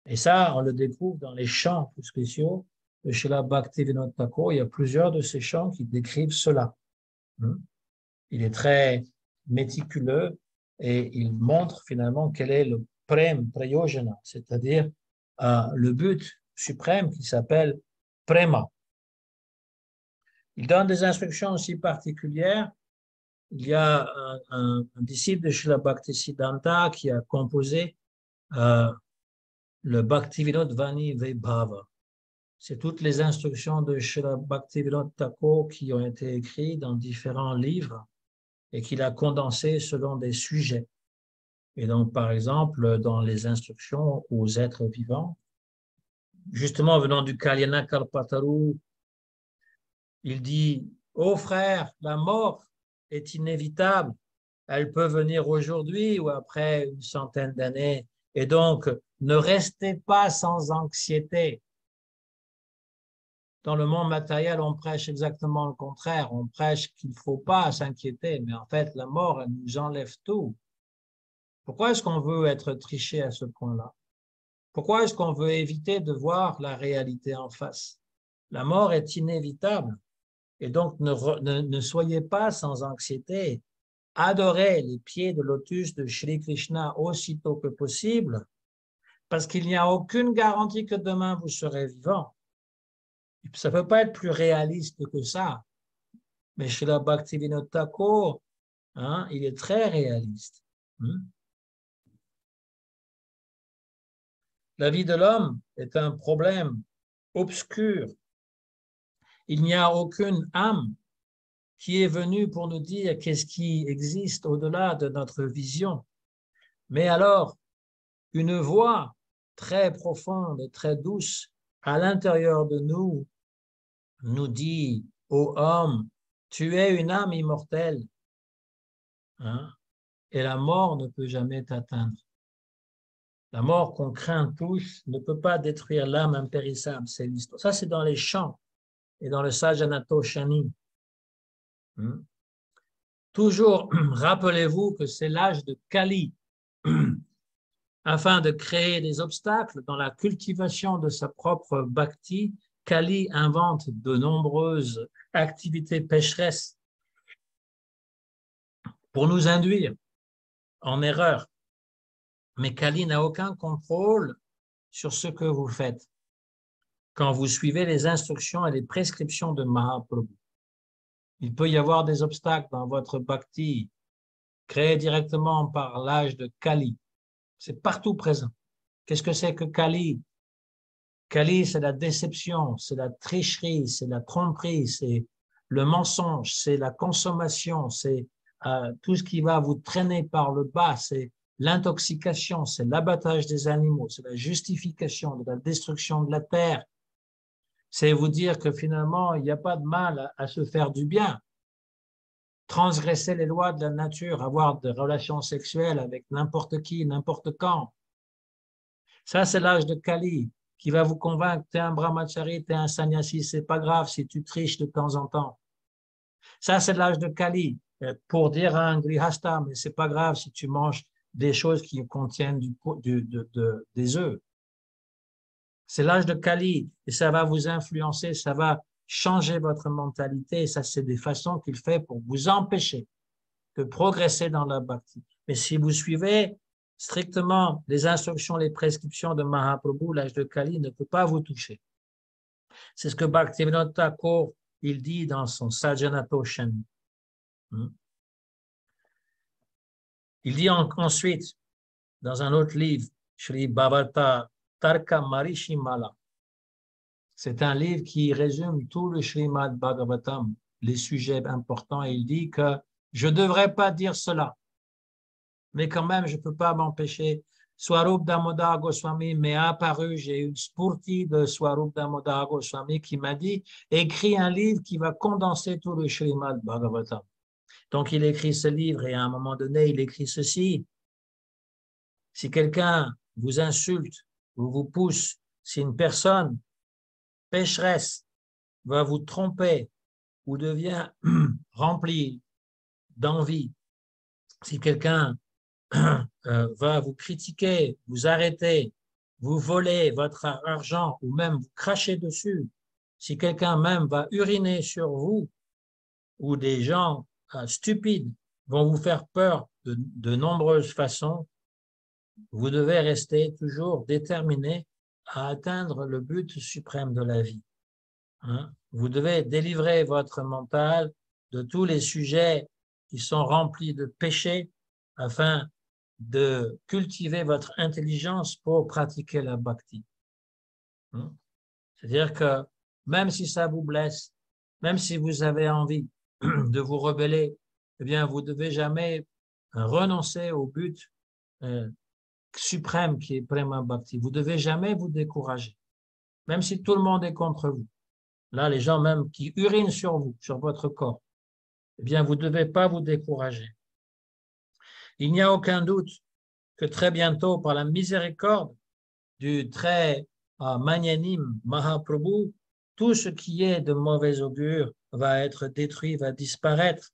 Et ça, on le découvre dans les chants plus spéciaux de Srila Bhaktivinoda Thakur. Il y a plusieurs de ces chants qui décrivent cela. Il est très méticuleux et il montre finalement quel est le prem, prayojana, c'est-à-dire le but suprême qui s'appelle prema. Il donne des instructions aussi particulières. Il y a un disciple de Srila Bhaktisiddhanta qui a composé le Bhaktivinoda Vani Vaibhava. C'est toutes les instructions de Srila Bhaktivinoda Thakur qui ont été écrites dans différents livres et qu'il a condensé selon des sujets. Et donc, par exemple, dans les instructions aux êtres vivants, justement venant du Kalyana Kalpataru, il dit, ô frère, la mort est inévitable. Elle peut venir aujourd'hui ou après une centaine d'années. Et donc, ne restez pas sans anxiété. Dans le monde matériel, on prêche exactement le contraire. On prêche qu'il ne faut pas s'inquiéter, mais en fait, la mort, elle nous enlève tout. Pourquoi est-ce qu'on veut être triché à ce point-là? Pourquoi est-ce qu'on veut éviter de voir la réalité en face? La mort est inévitable. Et donc, ne soyez pas sans anxiété. Adorez les pieds de lotus de Shri Krishna aussitôt que possible, parce qu'il n'y a aucune garantie que demain vous serez vivant. Ça ne peut pas être plus réaliste que ça. Mais Srila Bhaktivinoda Thakur, il est très réaliste. La vie de l'homme est un problème obscur Il n'y a aucune âme qui est venue pour nous dire qu'est-ce qui existe au-delà de notre vision. Mais alors, une voix très profonde et très douce à l'intérieur de nous nous dit, ô homme, tu es une âme immortelle, hein, et la mort ne peut jamais t'atteindre. La mort qu'on craint tous ne peut pas détruire l'âme impérissable, c'est l'histoire. Ça, c'est dans les chants et dans le Sajanato Shani. Toujours, rappelez-vous que c'est l'âge de Kali. Afin de créer des obstacles dans la cultivation de sa propre bhakti, Kali invente de nombreuses activités pécheresses pour nous induire en erreur. Mais Kali n'a aucun contrôle sur ce que vous faites quand vous suivez les instructions et les prescriptions de Mahaprabhu. Il peut y avoir des obstacles dans votre bhakti créés directement par l'âge de Kali. C'est partout présent. Qu'est-ce que c'est que Kali? Kali, c'est la déception, c'est la tricherie, c'est la tromperie, c'est le mensonge, c'est la consommation, c'est tout ce qui va vous traîner par le bas, c'est l'intoxication, c'est l'abattage des animaux, c'est la justification de la destruction de la terre. C'est vous dire que finalement, il n'y a pas de mal à se faire du bien. Transgresser les lois de la nature, avoir des relations sexuelles avec n'importe qui, n'importe quand. Ça, c'est l'âge de Kali qui va vous convaincre que tu es un brahmachari, tu es un sannyasi, c'est pas grave si tu triches de temps en temps. Ça, c'est l'âge de Kali pour dire à un grihasta, mais c'est pas grave si tu manges des choses qui contiennent des œufs. C'est l'âge de Kali et ça va vous influencer, ça va changer votre mentalité. Et ça, c'est des façons qu'il fait pour vous empêcher de progresser dans la bhakti. Mais si vous suivez strictement les instructions, les prescriptions de Mahaprabhu, l'âge de Kali ne peut pas vous toucher. C'est ce que Bhaktivinoda Thakur, il dit dans son Sajanato Shani. Il dit ensuite, dans un autre livre, Shri Bhavata Tarka Marishimala. C'est un livre qui résume tout le Srimad Bhagavatam, les sujets importants, et il dit que je ne devrais pas dire cela, mais quand même, je ne peux pas m'empêcher. Swarup Damodar Goswami m'est apparu, j'ai une spurti de Swarup Damodar Goswami qui m'a dit, écris un livre qui va condenser tout le Srimad Bhagavatam. Donc, il écrit ce livre et à un moment donné, il écrit ceci. Si quelqu'un vous insulte ou vous pousse, si une personne pécheresse va vous tromper ou devient rempli d'envie, si quelqu'un va vous critiquer, vous arrêter, vous voler votre argent ou même vous cracher dessus, si quelqu'un même va uriner sur vous ou des gens stupides vont vous faire peur de nombreuses façons, vous devez rester toujours déterminé à atteindre le but suprême de la vie. Vous devez délivrer votre mental de tous les sujets qui sont remplis de péchés afin de cultiver votre intelligence pour pratiquer la bhakti. C'est-à-dire que même si ça vous blesse, même si vous avez envie de vous rebeller, eh bien, vous ne devez jamais renoncer au but suprême qui est Prema Bhakti. Vous ne devez jamais vous décourager, même si tout le monde est contre vous. Là, les gens même qui urinent sur vous, sur votre corps, eh bien, vous ne devez pas vous décourager. Il n'y a aucun doute que très bientôt, par la miséricorde du très magnanime Mahaprabhu, tout ce qui est de mauvais augure va être détruit, va disparaître.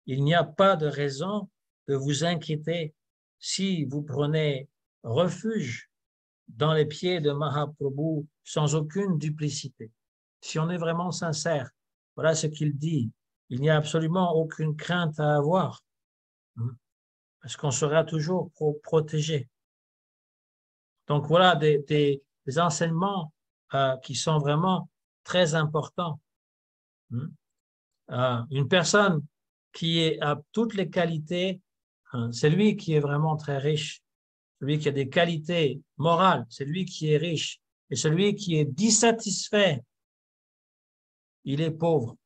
Il n'y a pas de raison de vous inquiéter si vous prenez refuge dans les pieds de Mahaprabhu sans aucune duplicité. Si on est vraiment sincère, voilà ce qu'il dit. Il n'y a absolument aucune crainte à avoir, parce qu'on sera toujours protégé. Donc voilà des enseignements qui sont vraiment très importants. Une personne qui a toutes les qualités, c'est lui qui est vraiment très riche. Celui qui a des qualités morales, c'est lui qui est riche. Et celui qui est dissatisfait il est pauvre.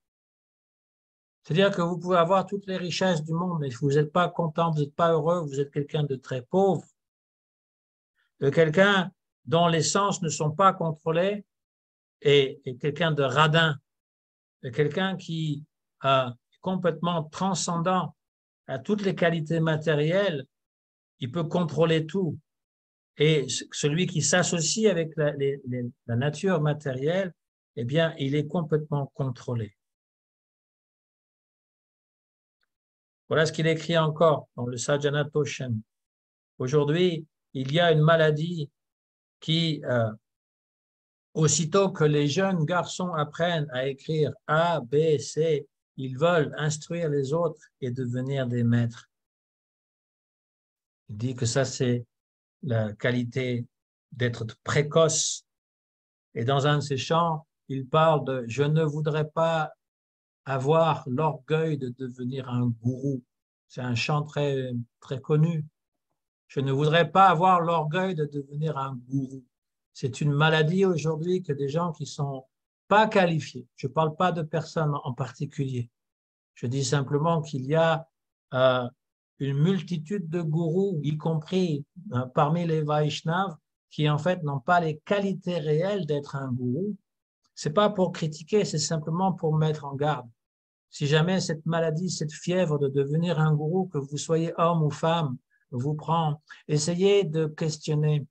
C'est-à-dire que vous pouvez avoir toutes les richesses du monde, mais si vous n'êtes pas content, vous n'êtes pas heureux, vous êtes quelqu'un de très pauvre, de quelqu'un dont les sens ne sont pas contrôlés et quelqu'un de radin, de quelqu'un qui est complètement transcendant à toutes les qualités matérielles, il peut contrôler tout. Et celui qui s'associe avec la nature matérielle, eh bien, il est complètement contrôlé. Voilà ce qu'il écrit encore dans le Sajjana Toshan. Aujourd'hui, il y a une maladie qui, aussitôt que les jeunes garçons apprennent à écrire A, B, C, ils veulent instruire les autres et devenir des maîtres. Il dit que ça, c'est la qualité d'être précoce. Et dans un de ses chants, il parle de « Je ne voudrais pas avoir l'orgueil de devenir un gourou ». C'est un chant très, très connu. Je ne voudrais pas avoir l'orgueil de devenir un gourou. C'est une maladie aujourd'hui que des gens qui ne sont pas qualifiés, je ne parle pas de personnes en particulier, je dis simplement qu'il y a une multitude de gourous, y compris parmi les Vaishnavas, qui en fait n'ont pas les qualités réelles d'être un gourou. Ce n'est pas pour critiquer, c'est simplement pour mettre en garde. Si jamais cette maladie, cette fièvre de devenir un gourou, que vous soyez homme ou femme, vous prend, essayez de questionner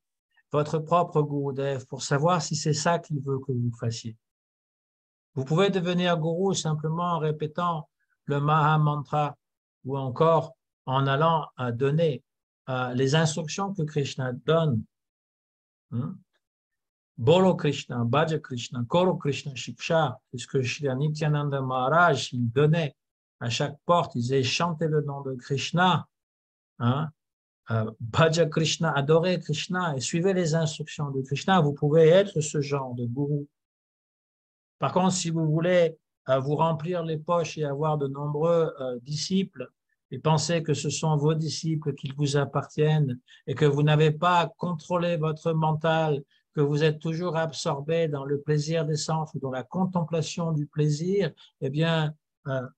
votre propre Gurudev pour savoir si c'est ça qu'il veut que vous fassiez. Vous pouvez devenir gourou simplement en répétant le Maha Mantra ou encore en allant donner les instructions que Krishna donne. Bolo Krishna, Bhaja Krishna, Koro Krishna Shiksha, c'est ce que Shri Nityananda Maharaj, il donnait à chaque porte, il disait chantez le nom de Krishna, Bhaja Krishna, adorez Krishna et suivez les instructions de Krishna, vous pouvez être ce genre de gourou. Par contre, si vous voulez vous remplir les poches et avoir de nombreux disciples et penser que ce sont vos disciples qui vous appartiennent et que vous n'avez pas contrôlé votre mental, que vous êtes toujours absorbé dans le plaisir des sens ou dans la contemplation du plaisir, eh bien,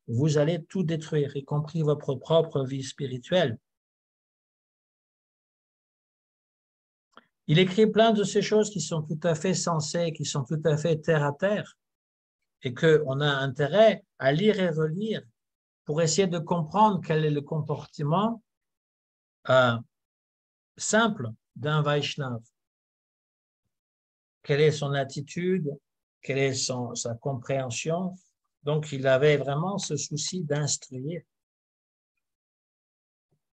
vous allez tout détruire, y compris votre propre vie spirituelle. Il écrit plein de ces choses qui sont tout à fait sensées, qui sont tout à fait terre à terre, et qu'on a intérêt à lire et relire pour essayer de comprendre quel est le comportement simple d'un Vaishnav. Quelle est son attitude, quelle est sa compréhension. Donc, il avait vraiment ce souci d'instruire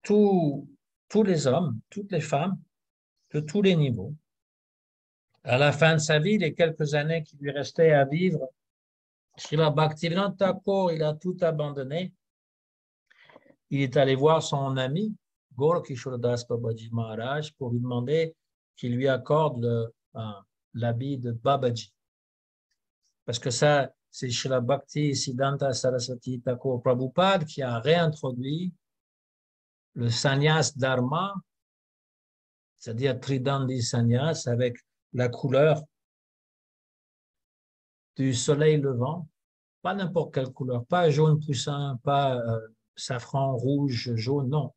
tous les hommes, toutes les femmes, de tous les niveaux. À la fin de sa vie, les quelques années qui lui restaient à vivre, Srila Bhaktivinoda Thakur, il a tout abandonné. Il est allé voir son ami, Gaura-Kishora Das Babaji Maharaj, pour lui demander qu'il lui accorde l'habit de Babaji. Parce que ça, c'est Srila Bhakti Siddhanta Saraswati Thakur Prabhupada qui a réintroduit le sannyas dharma, c'est-à-dire Tridandi sannyas, avec la couleur du soleil levant, pas n'importe quelle couleur, pas jaune poussin, pas safran, rouge, jaune, non.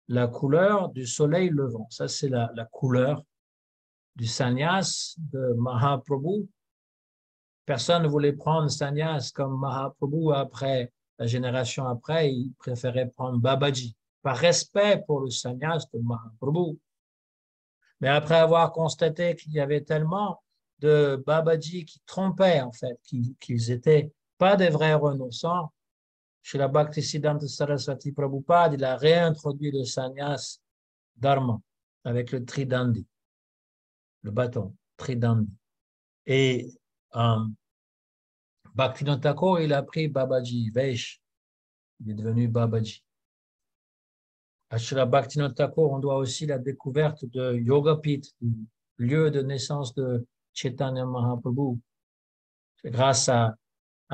La couleur du soleil levant, ça c'est la couleur du sannyas de Mahaprabhu. Personne ne voulait prendre sannyas comme Mahaprabhu après, la génération après, il préférait prendre Babaji, par respect pour le sannyas de Mahaprabhu. Mais après avoir constaté qu'il y avait tellement de Babaji qui trompaient en fait, qu'ils n'étaient pas des vrais renonçants, chez la Bhaktisiddhanta Saraswati Prabhupada, il a réintroduit le sannyas dharma avec le tridandi, le bâton, tridandi. Et Bhaktivinoda Thakur, il a pris Babaji, Vaish, il est devenu Babaji. À Srila Bhaktivinoda Thakur, on doit aussi la découverte de Yogapith, du lieu de naissance de Chaitanya Mahaprabhu. C'est grâce à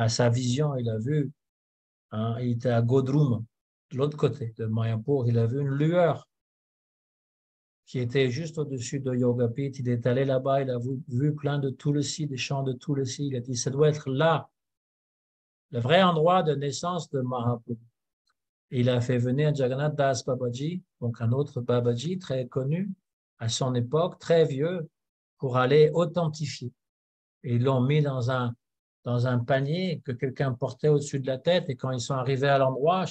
sa vision, il a vu, il était à Godrum, de l'autre côté de Mayapur, il a vu une lueur qui était juste au-dessus de Yogapith. Il est allé là-bas, il a vu plein de Tulsi, des champs de Tulsi. Il a dit, ça doit être là le vrai endroit de naissance de Mahaprabhu. Il a fait venir Jagannath Das Babaji, donc un autre Babaji très connu à son époque, très vieux, pour aller authentifier. Et ils l'ont mis dans un panier que quelqu'un portait au-dessus de la tête. Et quand ils sont arrivés à l'endroit,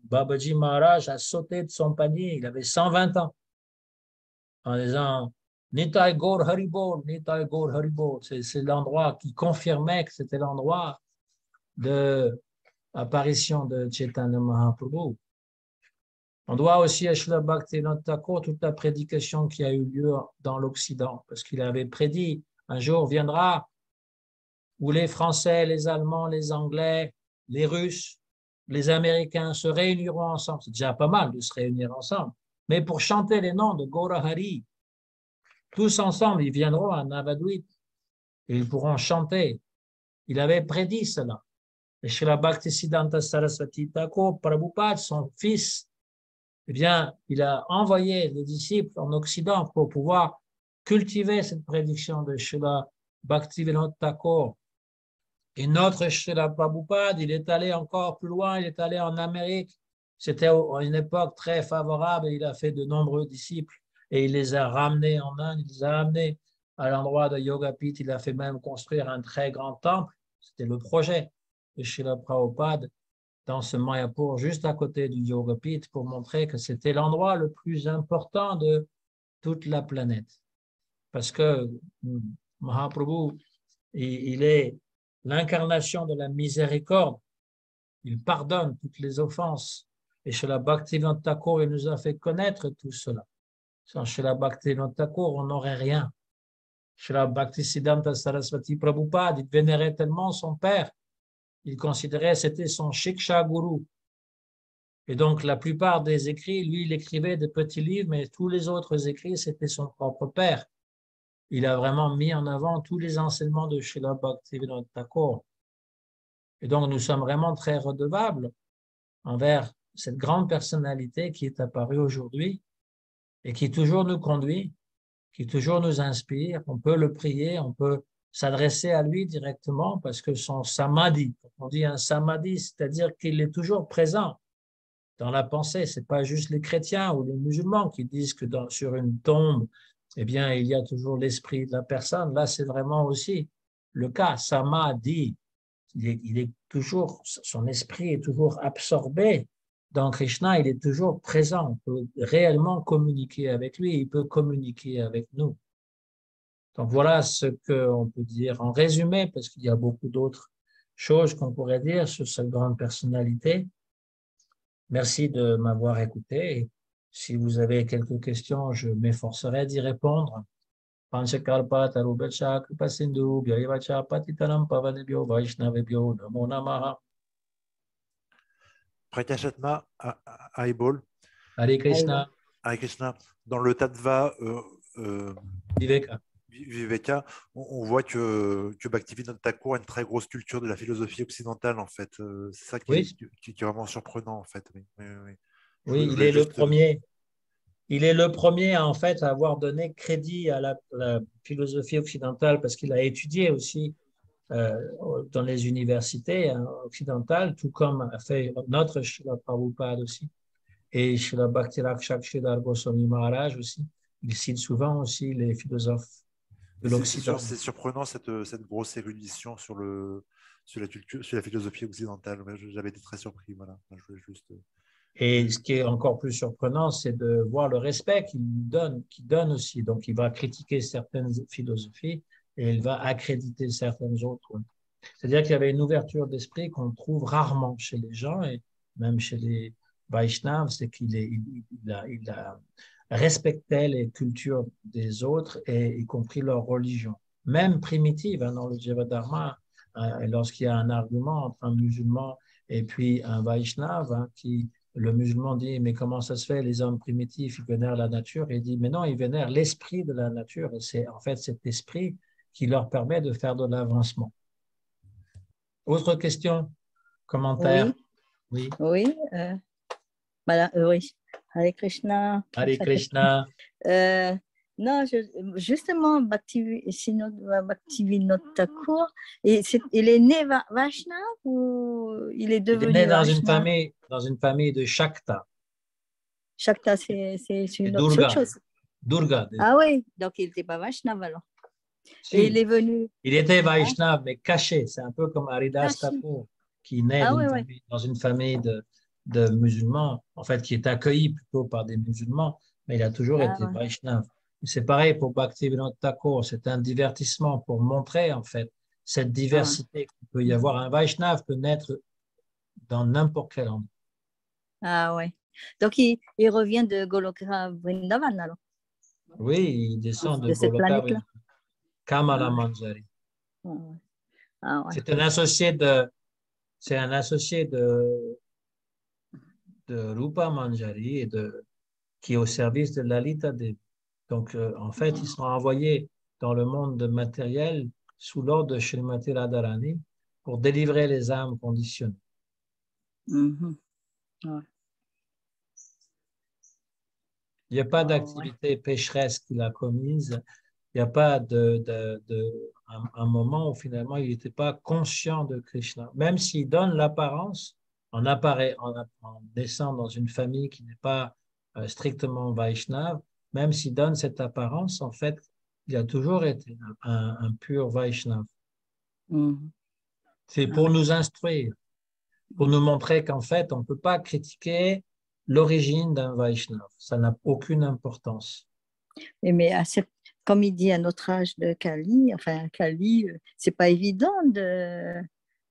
Babaji Maharaj a sauté de son panier. Il avait 120 ans en disant Nitai Gaur Haribol, Nitai Gaur Haribol. C'est l'endroit qui confirmait que c'était l'endroit de l'apparition de Chaitanya Mahaprabhu. On doit aussi à Srila Bhaktivinoda Thakur toute la prédication qui a eu lieu dans l'Occident, parce qu'il avait prédit un jour viendra où les Français, les Allemands, les Anglais, les Russes, les Américains se réuniront ensemble. C'est déjà pas mal de se réunir ensemble. Mais pour chanter les noms de Gaurahari, tous ensemble, ils viendront à Navadvip et ils pourront chanter. Il avait prédit cela. Et Srila Bhaktisiddhanta Saraswati Thakur, Prabhupada, son fils, eh bien, il a envoyé des disciples en Occident pour pouvoir cultiver cette prédiction de Srila Bhaktivinoda Thakur. Et notre Srila Prabhupada, il est allé encore plus loin, il est allé en Amérique. C'était à une époque très favorable et il a fait de nombreux disciples et il les a ramenés en Inde, il les a ramenés à l'endroit de Yogapith. Il a fait même construire un très grand temple. C'était le projet de Srila Prabhupada dans ce Mayapur, juste à côté du Yogapith, pour montrer que c'était l'endroit le plus important de toute la planète. Parce que Mahaprabhu, il est l'incarnation de la miséricorde. Il pardonne toutes les offenses. Et chez la Bhaktivinoda Thakur, il nous a fait connaître tout cela. Sans chez la Bhaktivinoda Thakur, on n'aurait rien. Chez la Bhaktisiddhanta Saraswati Prabhupada, il vénérait tellement son père. Il considérait que c'était son Shiksha Guru. Et donc, la plupart des écrits, lui, il écrivait des petits livres, mais tous les autres écrits, c'était son propre père. Il a vraiment mis en avant tous les enseignements de Srila Bhaktivinoda Thakur. Et donc, nous sommes vraiment très redevables envers cette grande personnalité qui est apparue aujourd'hui et qui toujours nous conduit, qui toujours nous inspire. On peut le prier, on peut s'adresser à lui directement parce que son samadhi, on dit un samadhi, c'est-à-dire qu'il est toujours présent dans la pensée. Ce n'est pas juste les chrétiens ou les musulmans qui disent que sur une tombe, eh bien, il y a toujours l'esprit de la personne. Là, c'est vraiment aussi le cas. Samadhi, il est toujours, son esprit est toujours absorbé dans Krishna, il est toujours présent. On peut réellement communiquer avec lui, il peut communiquer avec nous. Donc voilà ce qu'on peut dire en résumé, parce qu'il y a beaucoup d'autres choses qu'on pourrait dire sur cette grande personnalité. Merci de m'avoir écouté. Et si vous avez quelques questions, je m'efforcerai d'y répondre. Panchakalpa Tarubhacha Kripa Sindhu Bhyayavacha Patitanam Pavanebhyo Vaishnavebhyo Namo Namaha. Prakashatma Aibol. Hare Krishna. Hare Krishna. Dans le Tattva Viveka, on voit que Bhaktivinoda Thakur a une très grosse culture de la philosophie occidentale, en fait. C'est ça qui, qui est vraiment surprenant, en fait. Oui, il est le premier. Il est le premier, en fait, à avoir donné crédit à la philosophie occidentale parce qu'il a étudié aussi dans les universités occidentales, tout comme a fait notre Srila Prabhupada aussi, et Srila Bhakti-Rakshak Sridhar Goswami Maharaj aussi. Il cite souvent aussi les philosophes de l'Occident. C'est surprenant cette grosse érudition sur la philosophie occidentale. J'avais été très surpris. Voilà. Je voulais juste... Et ce qui est encore plus surprenant, c'est de voir le respect qu'il donne aussi. Donc, il va critiquer certaines philosophies et il va accréditer certaines autres. C'est-à-dire qu'il y avait une ouverture d'esprit qu'on trouve rarement chez les gens et même chez les Vaishnavas, c'est respectait les cultures des autres, et y compris leur religion. Même primitive, dans le Jivadharma, lorsqu'il y a un argument entre un musulman et puis un Vaishnava, le musulman dit, mais comment ça se fait, les hommes primitifs, ils vénèrent la nature? Et il dit, mais non, ils vénèrent l'esprit de la nature. Et c'est en fait cet esprit qui leur permet de faire de l'avancement. Autre question? Commentaire? Oui. Oui. Oui. Hare Krishna. Hare Krishna. Non, justement, Bhaktivinoda Thakur, il est né Vaishnav ou il est Il est né devenu Vaishnav? dans une famille de Shakta. Shakta, c'est C'est une autre Durga. chose. Durga. Ah oui, donc il n'était pas Vaishnav alors. Si, Et il est venu. il était Vaishnav, mais caché. C'est un peu comme Haridas Caché. Thakur, qui naît Ah oui. dans une famille de musulmans, en fait, qui est accueilli plutôt par des musulmans, mais il a toujours été Ouais. Vaishnav. C'est pareil pour Bhaktivinoda Thakur, c'est un divertissement pour montrer, en fait, cette diversité qu'il peut y avoir. Un Vaishnav peut naître dans n'importe quel endroit. Ah ouais. Donc il revient de Goloka Vrindavan alors. Oui, il descend de cette Goloka planète-là. Kamala Manjari. Ah ouais. C'est un associé de Rupa Manjari qui est au service de Lalita Devi. Donc, en fait, ils sont envoyés dans le monde matériel sous l'ordre de Srimati Radharani pour délivrer les âmes conditionnées. Ouais. Il n'y a pas d'activité pécheresse qu'il a commise. Il n'y a pas un moment où finalement il n'était pas conscient de Krishna. Même s'il donne l'apparence, en naissant dans une famille qui n'est pas strictement Vaishnav, même s'il donne cette apparence, en fait, il a toujours été un pur Vaishnav. C'est pour nous instruire, pour nous montrer qu'en fait, on ne peut pas critiquer l'origine d'un Vaishnav. Ça n'a aucune importance. Mais comme il dit à notre âge de Kali, c'est pas évident de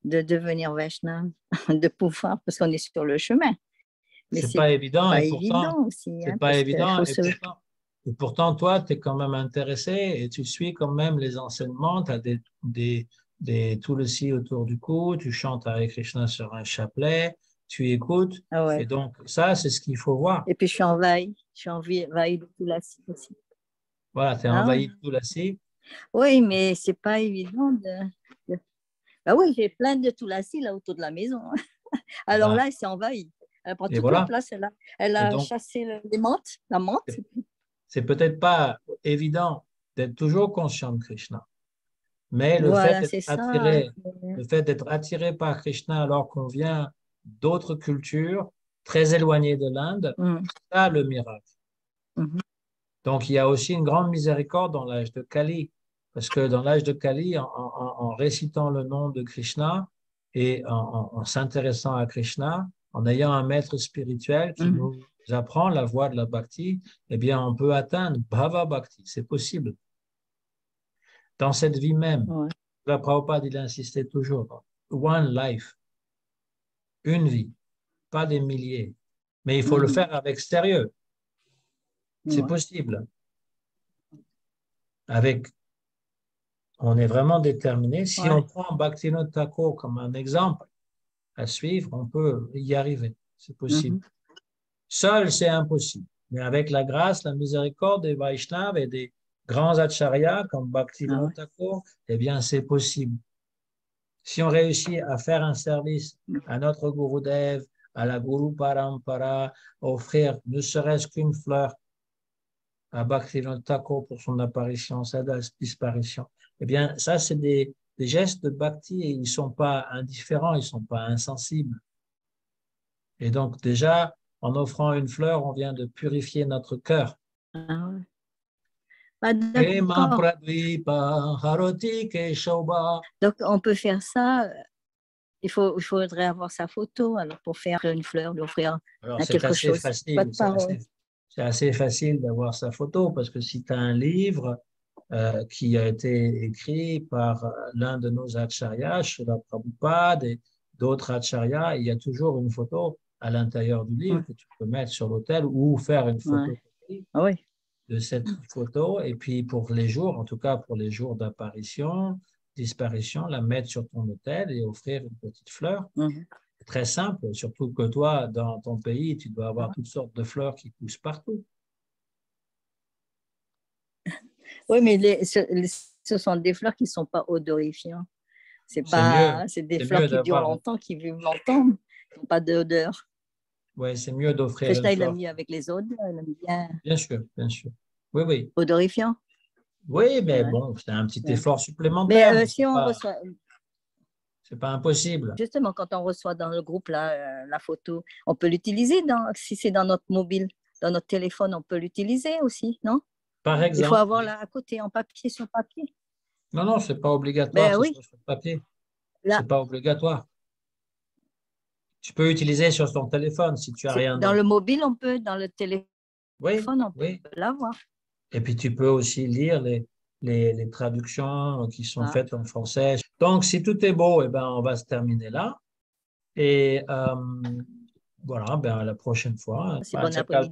devenir Vaishnav, de pouvoir, parce qu'on est sur le chemin. Mais c'est pas évident, pas et pourtant, évident aussi. C'est pas évident, et pourtant, toi, tu es quand même intéressé et tu suis quand même les enseignements, tu as des Tulsi autour du cou, tu chantes Hare Krishna sur un chapelet, tu écoutes, et donc ça, c'est ce qu'il faut voir. Et puis je suis envahie de Tulasi aussi. Voilà, tu es envahi de Tulasi. Oui, mais c'est pas évident Bah oui, j'ai plein de Tulasi là autour de la maison. Alors là, elle s'est envahie. Elle prend toute la place. Elle a chassé la menthe. C'est peut-être pas évident d'être toujours conscient de Krishna, mais le fait d'être attiré par Krishna alors qu'on vient d'autres cultures très éloignées de l'Inde, c'est ça le miracle. Donc il y a aussi une grande miséricorde dans l'âge de Kali, parce que dans l'âge de Kali, en récitant le nom de Krishna et en s'intéressant à Krishna, en ayant un maître spirituel qui nous apprend la voie de la bhakti, eh bien, on peut atteindre Bhava Bhakti. C'est possible. Dans cette vie même, la Prabhupada, il insistait toujours, one life, une vie, pas des milliers. Mais il faut le faire avec sérieux. C'est possible. On est vraiment déterminé. Si on prend Bhaktivinoda Thakur comme un exemple à suivre, on peut y arriver. C'est possible. Seul, c'est impossible. Mais avec la grâce, la miséricorde des Vaishnavas et des grands acharyas comme Bhaktivinoda Thakur, eh bien, c'est possible. Si on réussit à faire un service à notre Gurudev, à la Guru Parampara, offrir ne serait-ce qu'une fleur à Bhaktivinoda Thakur pour son apparition, sa disparition, eh bien, ça, c'est des gestes de bhakti et ils ne sont pas indifférents, ils ne sont pas insensibles. Et donc, déjà, en offrant une fleur, on vient de purifier notre cœur. Donc, on peut faire ça. Il faudrait avoir sa photo alors pour faire une fleur, lui offrir quelque chose. C'est assez facile d'avoir sa photo parce que si tu as un livre qui a été écrit par l'un de nos acharyas, Srila Prabhupada et d'autres acharyas, il y a toujours une photo à l'intérieur du livre que tu peux mettre sur l'autel ou faire une photo de cette photo. Et puis pour les jours, en tout cas pour les jours d'apparition, disparition, la mettre sur ton autel et offrir une petite fleur. C'est très simple, surtout que toi, dans ton pays, tu dois avoir toutes sortes de fleurs qui poussent partout. Oui, mais ce sont des fleurs qui ne sont pas odorifiantes. C'est des fleurs qui durent longtemps, qui vivent longtemps, qui n'ont pas d'odeur. Oui, c'est mieux d'offrir Krishna, il a mis avec les odeurs, il aime bien. Bien sûr, bien sûr. Oui, oui. Odorifiant. Oui, mais bon, c'est un petit effort supplémentaire. Mais si on reçoit. C'est pas impossible. Justement, quand on reçoit dans le groupe la photo, on peut l'utiliser si c'est dans notre mobile, dans notre téléphone, on peut l'utiliser aussi, non? Par exemple. Il faut avoir là à côté, en papier, sur papier. Non, c'est pas obligatoire que ce soit sur papier. C'est pas obligatoire. Tu peux utiliser sur ton téléphone si tu as rien. Dans le mobile, on peut, dans le téléphone, on peut l'avoir. Et puis tu peux aussi lire les traductions qui sont faites en français. Donc, si tout est beau, eh ben, on va se terminer là. Et voilà, ben, à la prochaine fois. C'est bon après-midi.